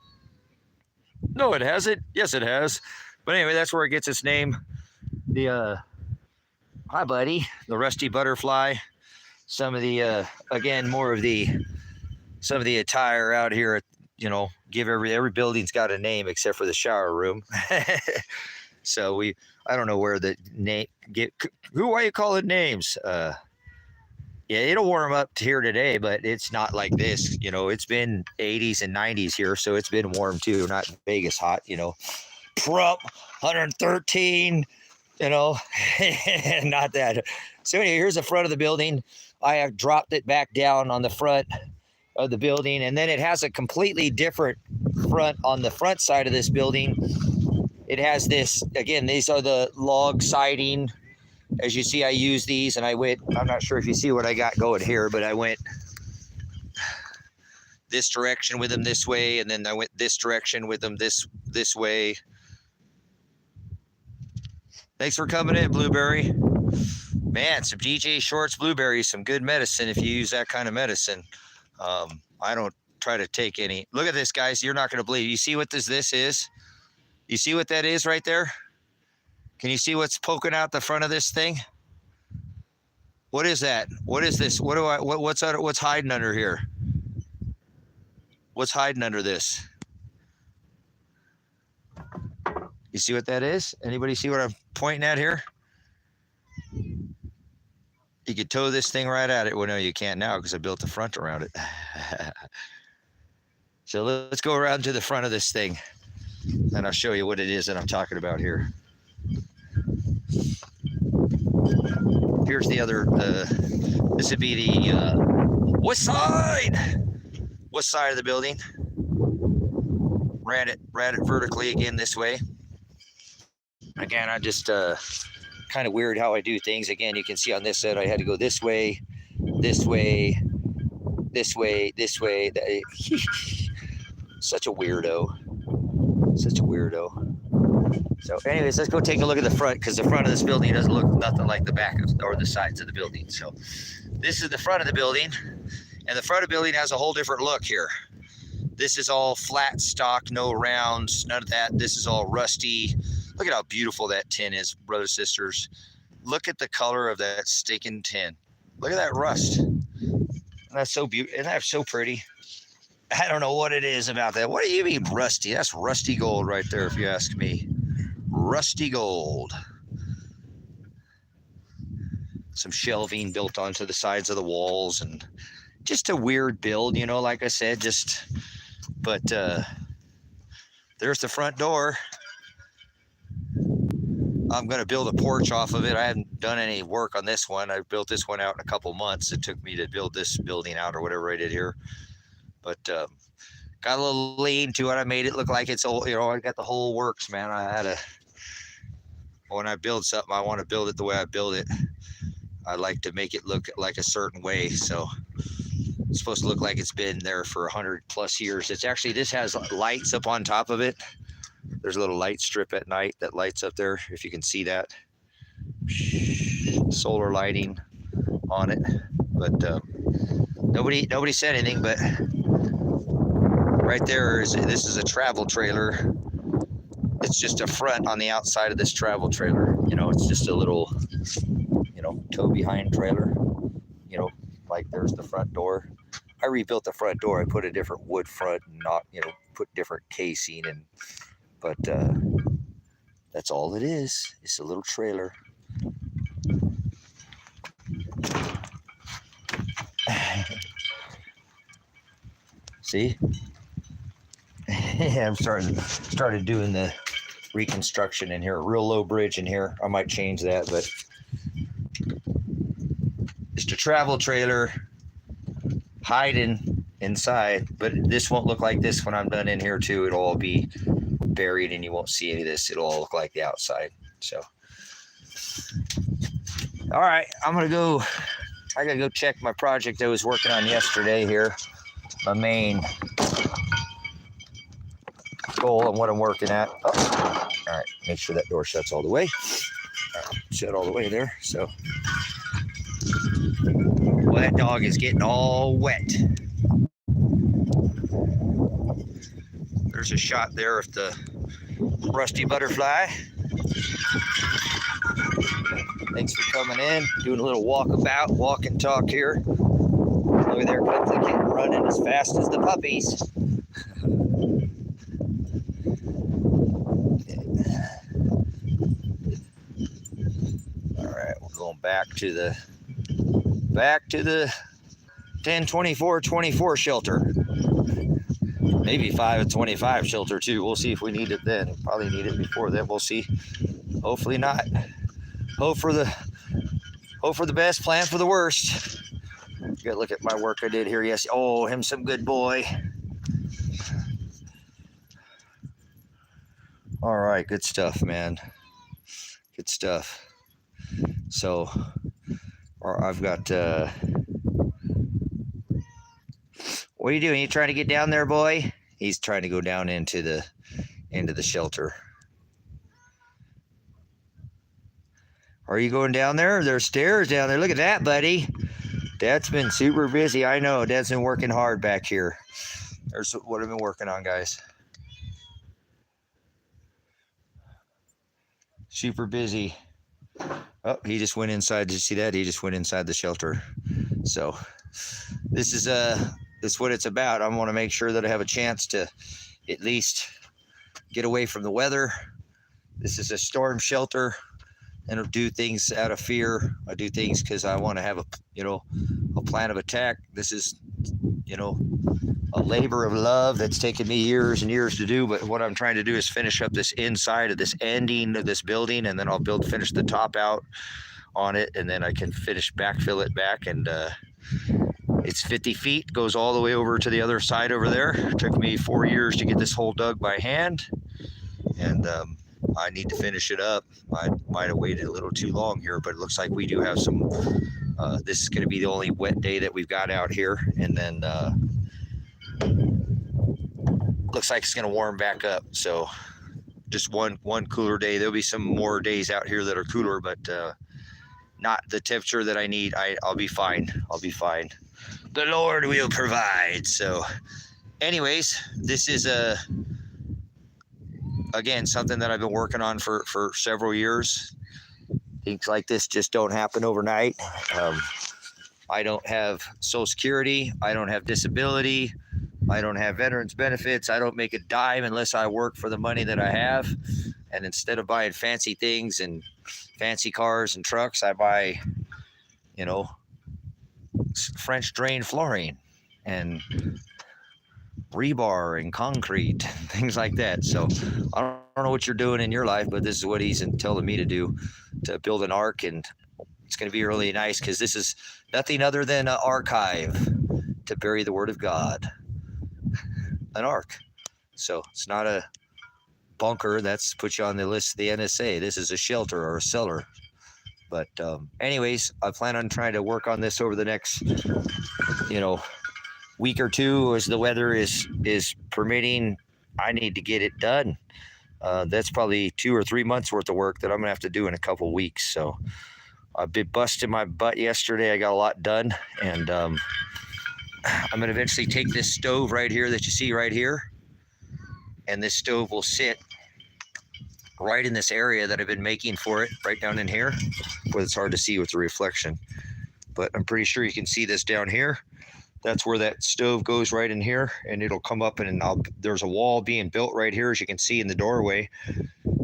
No, it hasn't. Yes, it has. But anyway, that's where it gets its name. Hi, buddy. The Rusty Butterfly. Some of the, again, some of the attire out here, give every building's got a name except for the shower room. So I don't know where the name, why you call it names? Yeah, it'll warm up to here today, but it's not like this. It's been 80s and 90s here, so it's been warm too, not Vegas hot, Prop 113, not that. So anyway, here's the front of the building. I have dropped it back down on the front of the building, and then it has a completely different front on the front side of this building. It has this, again, these are the log siding. As you see, I use these, and I'm not sure if you see what I got going here, but I went this direction with them this way, and then I went this direction with them this way. Thanks for coming in, Blueberry. Man, some DJ Shorts blueberries, some good medicine if you use that kind of medicine. I don't try to take any. Look at this, guys. You're not going to believe. You see what this is? You see what that is right there? Can you see what's poking out the front of this thing? What is that? What is this? What's hiding under here? What's hiding under this? You see what that is? Anybody see what I'm pointing at here? You could tow this thing right at it. Well, no, you can't now because I built the front around it. So let's go around to the front of this thing, and I'll show you what it is that I'm talking about here. Here's the other, this would be the west side of the building. Ran it vertically again this way. Again, I just kind of weird how I do things. Again, you can see on this side I had to go this way, this way, this way, this way. Such a weirdo. So anyways, let's go take a look at the front, because the front of this building doesn't look nothing like the back or the sides of the building. So this is the front of the building, and the front of the building has a whole different look here. This is all flat stock, no rounds, none of that. This is all rusty. Look at how beautiful that tin is, brothers, sisters. Look at the color of that stinking tin. Look at that rust. Isn't That's so beautiful. Isn't that so pretty? I don't know what it is about that. What do you mean rusty? That's rusty gold right there, if you ask me. Rusty gold. Some shelving built onto the sides of the walls, and just a weird build, like I said, but there's the front door. I'm going to build a porch off of it. I haven't done any work on this one. I built this one out in a couple months. It took me to build this building out or whatever I did here. But got a little lean to it. I made it look like it's old. I got the whole works, man. When I build something, I want to build it the way I build it. I like to make it look like a certain way. So it's supposed to look like it's been there for 100 plus years. This has lights up on top of it. There's a little light strip at night that lights up there, if you can see that. Solar lighting on it. But nobody said anything, but right there this is a travel trailer. It's just a front on the outside of this travel trailer. It's just a little, tow behind trailer. Like there's the front door. I rebuilt the front door. I put a different wood front and put different casing but that's all it is. It's a little trailer. See? Yeah, I'm started doing the reconstruction in here. Real low bridge in here. I might change that, but just a travel trailer hiding inside. But this won't look like this when I'm done in here too. It'll all be buried and you won't see any of this. It'll all look like the outside. So all right, I gotta go check my project I was working on yesterday here. My main goal and what I'm working at. All right, make sure that door shuts all the way. All right, shut all the way there. So well, that dog is getting all wet. There's a shot there of the rusty butterfly. Thanks for coming in. Doing a little walk and talk here. Oh, there comes the kid running as fast as the puppies. All right, we're going back to the 10-24-24 shelter. Maybe 5-25 shelter too. We'll see if we need it then. Probably need it before then. We'll see. Hopefully not. Hope for the best, plan for the worst. You gotta look at my work I did here. Yes. Oh, him some good boy. All right, good stuff, man. Good stuff. So, I've got. What are you doing? You trying to get down there, boy? He's trying to go down into the shelter. Are you going down there? There's stairs down there. Look at that, buddy. Dad's been super busy. I know. Dad's been working hard back here. There's what I've been working on, guys. Super busy. Oh, he just went inside. Did you see that? He just went inside the shelter. So this is what it's about. I want to make sure that I have a chance to at least get away from the weather. This is a storm shelter. And I'll do things out of fear. I do things because I want to have a plan of attack. This is, a labor of love that's taken me years and years to do. But what I'm trying to do is finish up this inside of this ending of this building, and then I'll finish the top out on it, and then I can backfill it back. And it's 50 feet, goes all the way over to the other side over there. It took me 4 years to get this hole dug by hand, and I need to finish it up. I might have waited a little too long here, but it looks like we do have some. This is going to be the only wet day that we've got out here, and then looks like it's going to warm back up. So just one cooler day. There'll be some more days out here that are cooler, but not the temperature that I need. I'll be fine. I'll be fine. The Lord will provide. So, anyways, this is again, something that I've been working on for several years. Things like this just don't happen overnight. I don't have Social Security. I don't have disability. I don't have veterans benefits. I don't make a dime unless I work for the money that I have. And instead of buying fancy things and fancy cars and trucks, I buy, you know, French drain flooring and rebar and concrete, things like that. So I don't know what you're doing in your life, but this is what he's telling me to do, to build an ark. And it's going to be really nice because this is nothing other than an archive to bury the word of God, an ark. So it's not a bunker that's put you on the list of the NSA. This is a shelter or a cellar. But anyways, I plan on trying to work on this over the next, week or two as the weather is permitting. I need to get it done. That's probably 2 or 3 months worth of work that I'm gonna have to do in a couple weeks. So I've been busting my butt yesterday. I got a lot done, and I'm gonna eventually take this stove right here that you see right here, and this stove will sit right in this area that I've been making for it, right down in here, where it's hard to see with the reflection. But I'm pretty sure you can see this down here. That's where that stove goes, right in here, and it'll come up, and there's a wall being built right here, as you can see in the doorway.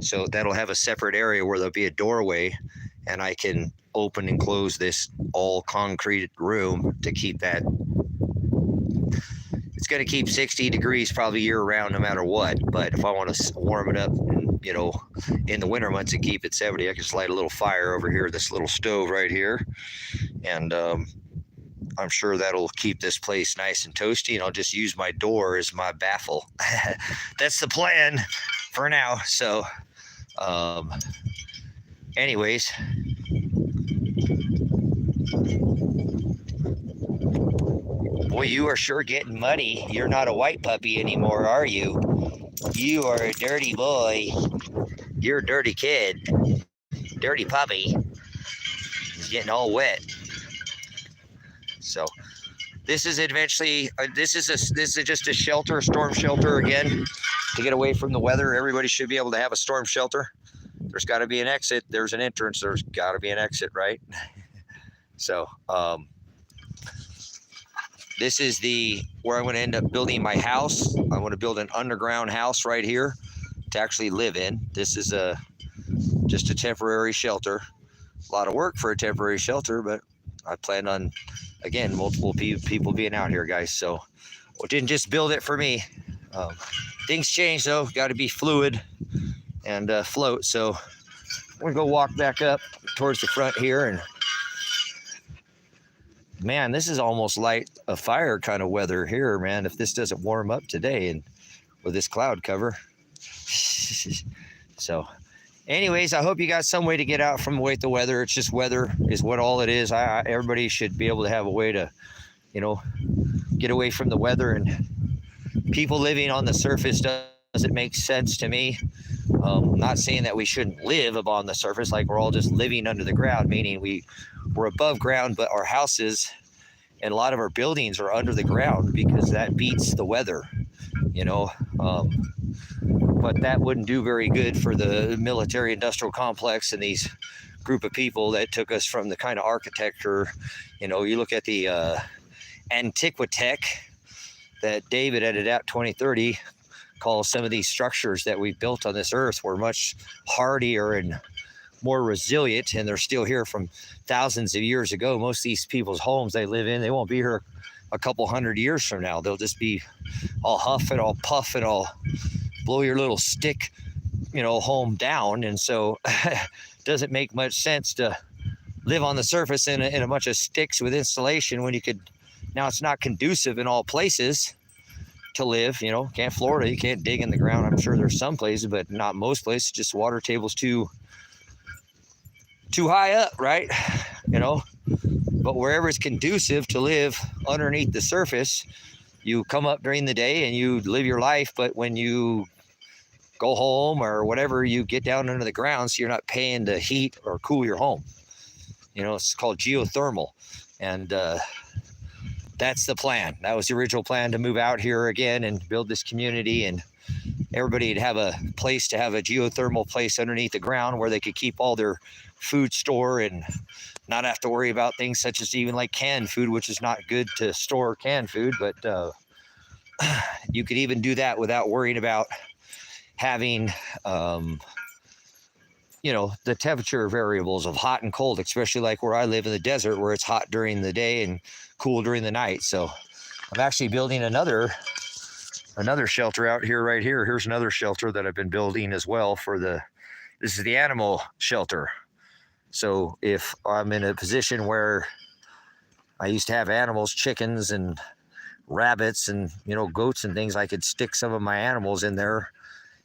So that'll have a separate area where there'll be a doorway, and I can open and close this all concrete room to keep that. It's going to keep 60 degrees probably year round no matter what. But if I want to warm it up, in the winter months and keep it 70, I can just light a little fire over here, this little stove right here. And I'm sure that'll keep this place nice and toasty, and I'll just use my door as my baffle. That's the plan for now. So anyways, boy, you are sure getting muddy. You're not a white puppy anymore, are you? You are a dirty boy. You're a dirty kid. Dirty puppy. He's getting all wet. So this is eventually, this is just a shelter, storm shelter again, to get away from the weather. Everybody should be able to have a storm shelter. There's got to be an exit. There's an entrance. There's got to be an exit, right? So this is where I'm going to end up building my house. I want to build an underground house right here to actually live in. This is just a temporary shelter. A lot of work for a temporary shelter, but I plan on, again, multiple people being out here, guys. So we didn't just build it for me. Things change, though. Got to be fluid and float. So I'm going to go walk back up towards the front here. And man, this is almost like a fire kind of weather here, man, if this doesn't warm up today and with this cloud cover. So anyways, I hope you got some way to get out from the weather. It's just weather is what all it is. Everybody should be able to have a way to, get away from the weather. And people living on the surface doesn't make sense to me. I'm not saying that we shouldn't live up on the surface, like we're all just living under the ground, meaning we're above ground, but our houses and a lot of our buildings are under the ground because that beats the weather, but that wouldn't do very good for the military industrial complex and these group of people that took us from the kind of architecture. You look at the Antiquitech that David at Adapt 2030 calls some of these structures that we built on this earth were much hardier and more resilient, and they're still here from thousands of years ago. Most of these people's homes they live in, they won't be here a couple hundred years from now. They'll just be all huff and all puff and all blow your little stick, home down. And so it doesn't make much sense to live on the surface in a bunch of sticks with insulation when you could. Now it's not conducive in all places to live. Can't Florida, you can't dig in the ground. I'm sure there's some places, but not most places. Just water table's too high up, right? But wherever it's conducive to live underneath the surface, you come up during the day and you live your life. But when you go home or whatever, you get down under the ground, so you're not paying to heat or cool your home. It's called geothermal. And that's the plan. That was the original plan, to move out here again and build this community, and everybody would have a place to have a geothermal place underneath the ground where they could keep all their food store and not have to worry about things such as even like canned food, which is not good to store canned food, but you could even do that without worrying about having the temperature variables of hot and cold, especially like where I live in the desert, where it's hot during the day and cool during the night. So I'm actually building another shelter out here, right here. Here's another shelter that I've been building as well this is the animal shelter. So if I'm in a position where I used to have animals, chickens and rabbits and, goats and things, I could stick some of my animals in there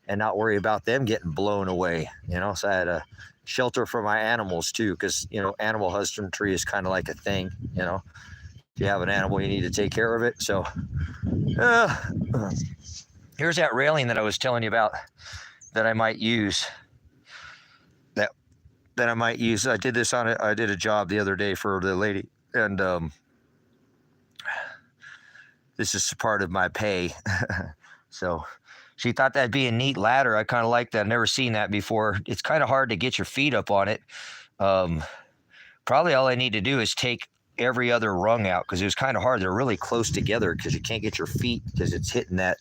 and not worry about them getting blown away, So I had a shelter for my animals too, because, animal husbandry is kind of like a thing, If you have an animal, you need to take care of it. So here's that railing that I was telling you about that I might use. That I might use. I did this I did a job the other day for the lady, and this is part of my pay. So she thought that'd be a neat ladder. I kind of like that. I've never seen that before. It's kind of hard to get your feet up on it. Probably all I need to do is take every other rung out, because it was kind of hard. They're really close together because you can't get your feet because it's hitting that.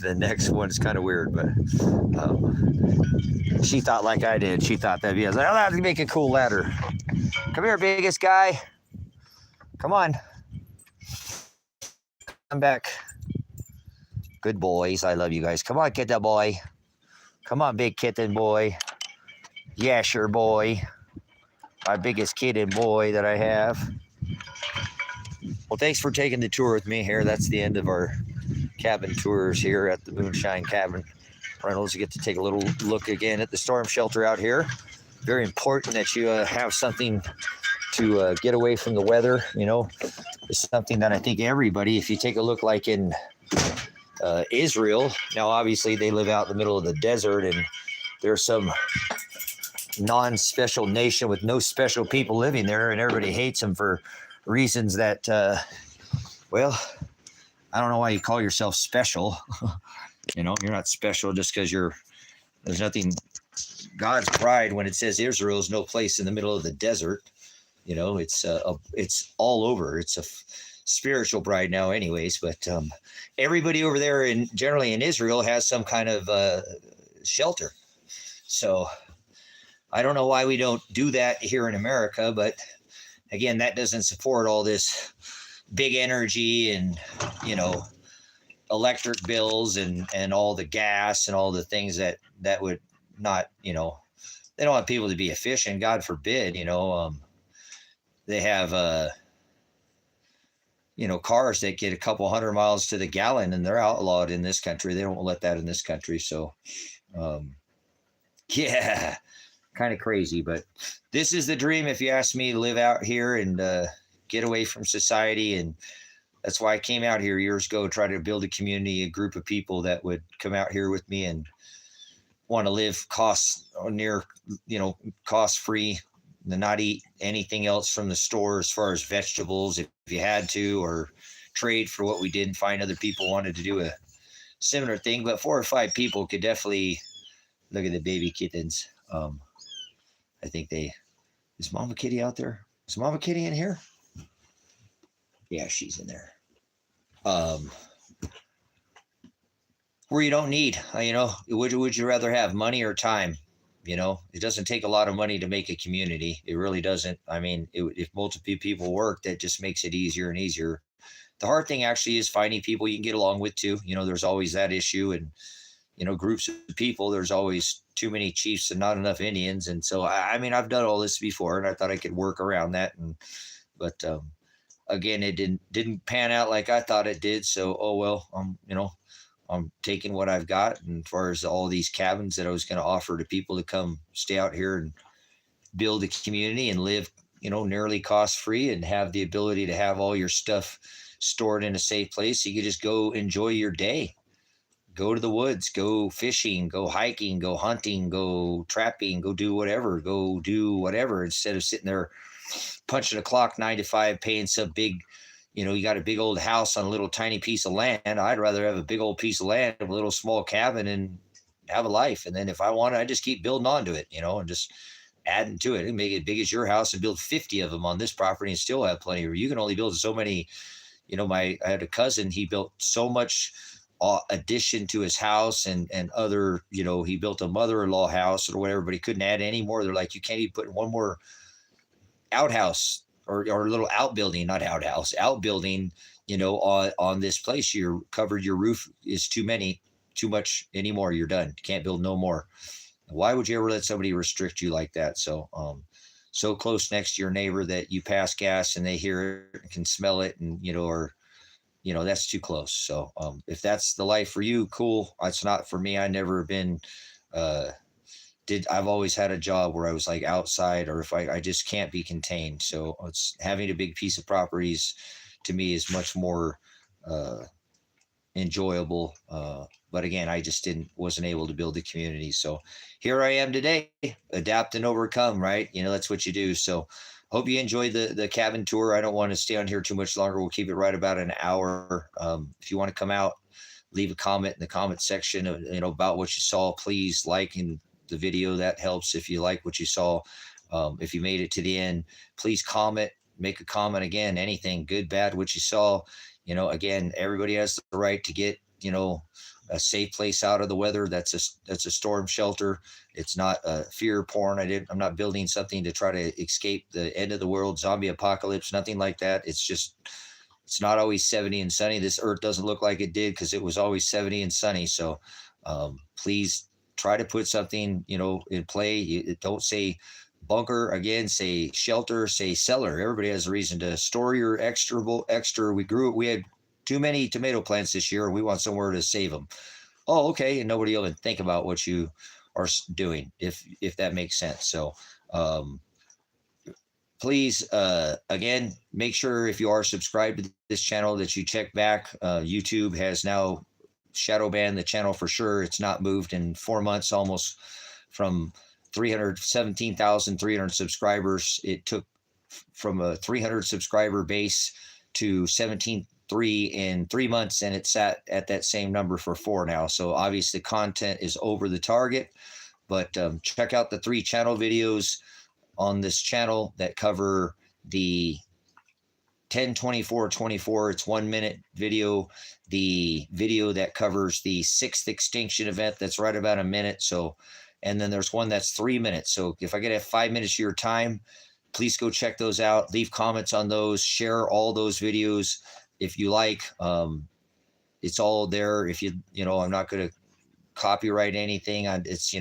The next one's kind of weird, but she thought like I did. She thought that'd be. I was like, I'll have to make a cool ladder. Come here, biggest guy. Come on. Come back. Good boys. I love you guys. Come on, kitten boy. Come on, big kitten boy. Yeah, sure, boy. My biggest kitten boy that I have. Well, thanks for taking the tour with me here. That's the end of our cabin tours here at the Moonshine Cabin Rentals. You get to take a little look again at the storm shelter out here. Very important that you have something to get away from the weather. It's something that I think everybody, if you take a look like in Israel, now obviously they live out in the middle of the desert, and there's some non-special nation with no special people living there, and everybody hates them for reasons that, I don't know why you call yourself special. You're not special just because there's nothing. God's bride, when it says Israel is no place in the middle of the desert, it's all over. It's a spiritual bride now anyways, but everybody over there generally in Israel has some kind of shelter. So I don't know why we don't do that here in America, but again, that doesn't support all this big energy and, electric bills and all the gas and all the things that would not, they don't want people to be efficient. God forbid, they have, cars that get a couple 100 miles to the gallon, and they're outlawed in this country. They don't let that in this country. So, yeah, kind of crazy, but this is the dream. If you ask me, to live out here and, get away from society. And that's why I came out here years ago, try to build a community, a group of people that would come out here with me and want to live cost-free, and not eat anything else from the store as far as vegetables, if you had to, or trade for what we did and find other people wanted to do a similar thing. But 4 or 5 people could definitely look at the baby kittens. I think is Mama Kitty out there? Is Mama Kitty in here? Yeah, she's in there. Where you don't need, would you rather have money or time? It doesn't take a lot of money to make a community. It really doesn't. I mean, if multiple people work, that just makes it easier and easier. The hard thing actually is finding people you can get along with too. There's always that issue, and, groups of people, there's always too many chiefs and not enough Indians. And so, I've done all this before, and I thought I could work around that. But again, it didn't pan out like I thought it did. So, oh, well, I'm taking what I've got. And as far as all these cabins that I was going to offer to people to come stay out here and build a community and live, nearly cost-free, and have the ability to have all your stuff stored in a safe place. So you could just go enjoy your day. Go to the woods, go fishing, go hiking, go hunting, go trapping, go do whatever, instead of sitting there punching a clock 9 to 5, paying some big, you got a big old house on a little tiny piece of land. I'd rather have a big old piece of land, a little small cabin, and have a life. And then if I want it, I just keep building onto it, and just adding to it and make it big as your house and build 50 of them on this property and still have plenty. Or you can only build so many. I had a cousin, he built so much addition to his house and other, he built a mother-in-law house or whatever, but he couldn't add any more. They're like, you can't even put one more outhouse or a little outbuilding, not outhouse, outbuilding, on this place. You're covered. Your roof is too much anymore. You're done. You can't build no more. Why would you ever let somebody restrict you like that? So, so close next to your neighbor that you pass gas and they hear it and can smell it and, that's too close. So, if that's the life for you, cool. It's not for me. I never been, I've always had a job where I was like outside, or if I just can't be contained. So it's having a big piece of properties to me is much more enjoyable. But again, I just wasn't able to build the community. So here I am today, adapt and overcome, right? That's what you do. So hope you enjoyed the cabin tour. I don't want to stay on here too much longer. We'll keep it right about an hour. If you want to come out, leave a comment in the comment section of, about what you saw. Please like the video. That helps. If you like what you saw, if you made it to the end, please comment, make a comment. Again, anything good, bad, what you saw. Again, everybody has the right to get, a safe place out of the weather. That's a storm shelter. It's not fear porn. I'm not building something to try to escape the end of the world, zombie apocalypse, nothing like that. It's not always 70 and sunny. This earth doesn't look like it did because it was always 70 and sunny. So please try to put something, in play. Don't say bunker, again, say shelter, say cellar. Everybody has a reason to store your extra. We had too many tomato plants this year. We want somewhere to save them. Oh, okay. And nobody will even think about what you are doing, if that makes sense. So please, again, make sure if you are subscribed to this channel that you check back. YouTube has now shadow banned the channel for sure. It's not moved in 4 months, almost from 317,300 subscribers. It took from a 300 subscriber base to 17.3 in 3 months, and it sat at that same number for 4 now. So obviously content is over the target, but check out the 3 channel videos on this channel that cover the 10-24-24. It's 1 minute video. The video that covers the 6th extinction event, that's right about a minute. So, and then there's one that's 3 minutes. So if I could have 5 minutes of your time, please go check those out. Leave comments on those. Share all those videos if you like. It's all there. If I'm not going to copyright anything. It is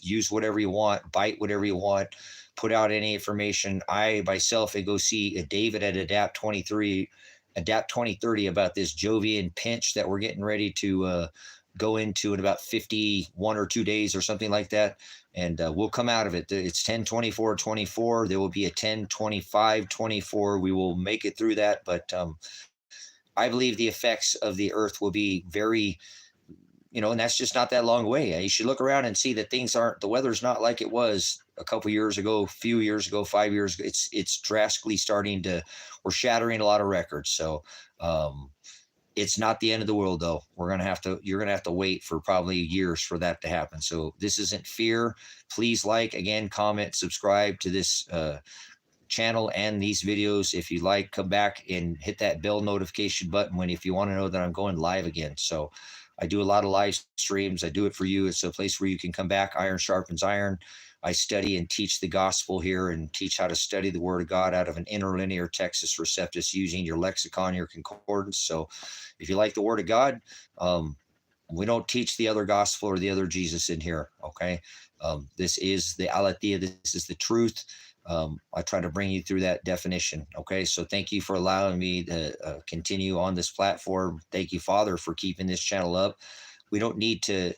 use whatever you want, bite whatever you want, put out any information. I myself and go see David at Adapt 2030 about this Jovian pinch that we're getting ready to go into in about 51 or 2 days or something like that. And we'll come out of it. It's 10-24-24. There will be a 10-25-24. We will make it through that. But I believe the effects of the earth will be very, and that's just not that long away. You should look around and see that the weather's not like it was a couple years ago, few years ago, 5 years ago. It's drastically we're shattering a lot of records. So it's not the end of the world, though. You're going to have to wait for probably years for that to happen. So this isn't fear. Please comment, subscribe to this channel and these videos. If you like, come back and hit that bell notification button if you want to know that I'm going live again. So I do a lot of live streams. I do it for you. It's a place where you can come back. Iron sharpens iron. I study and teach the gospel here and teach how to study the word of God out of an interlinear Texas Receptus using your lexicon, your concordance. So if you like the word of God, we don't teach the other gospel or the other Jesus in here. Okay. This is the aletheia. This is the truth. I try to bring you through that definition. Okay. So thank you for allowing me to continue on this platform. Thank you, Father, for keeping this channel up. We don't need to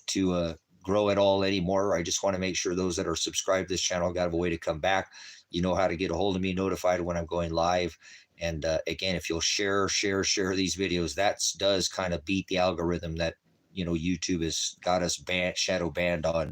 grow at all anymore. I just want to make sure those that are subscribed to this channel got a way to come back. You know how to get a hold of me, notified when I'm going live. And again, if you'll share these videos, that does kind of beat the algorithm that, YouTube has got us shadow banned on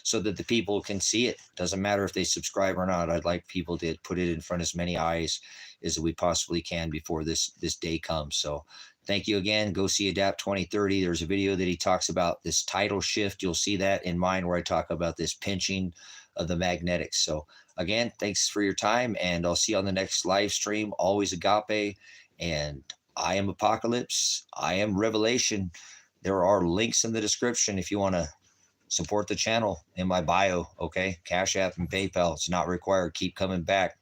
so that the people can see it. Doesn't matter if they subscribe or not. I'd like people to put it in front of as many eyes as we possibly can before this day comes. So thank you again. Go see Adapt 2030. There's a video that he talks about this tidal shift. You'll see that in mine where I talk about this pinching of the magnetics. So again, thanks for your time, and I'll see you on the next live stream. Always Agape, and I am Apocalypse. I am Revelation. There are links in the description if you want to support the channel in my bio. Okay, Cash App and PayPal. It's not required. Keep coming back.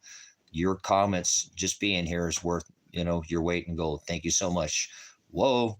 Your comments, just being here, is worth your weight in gold. Thank you so much. Whoa.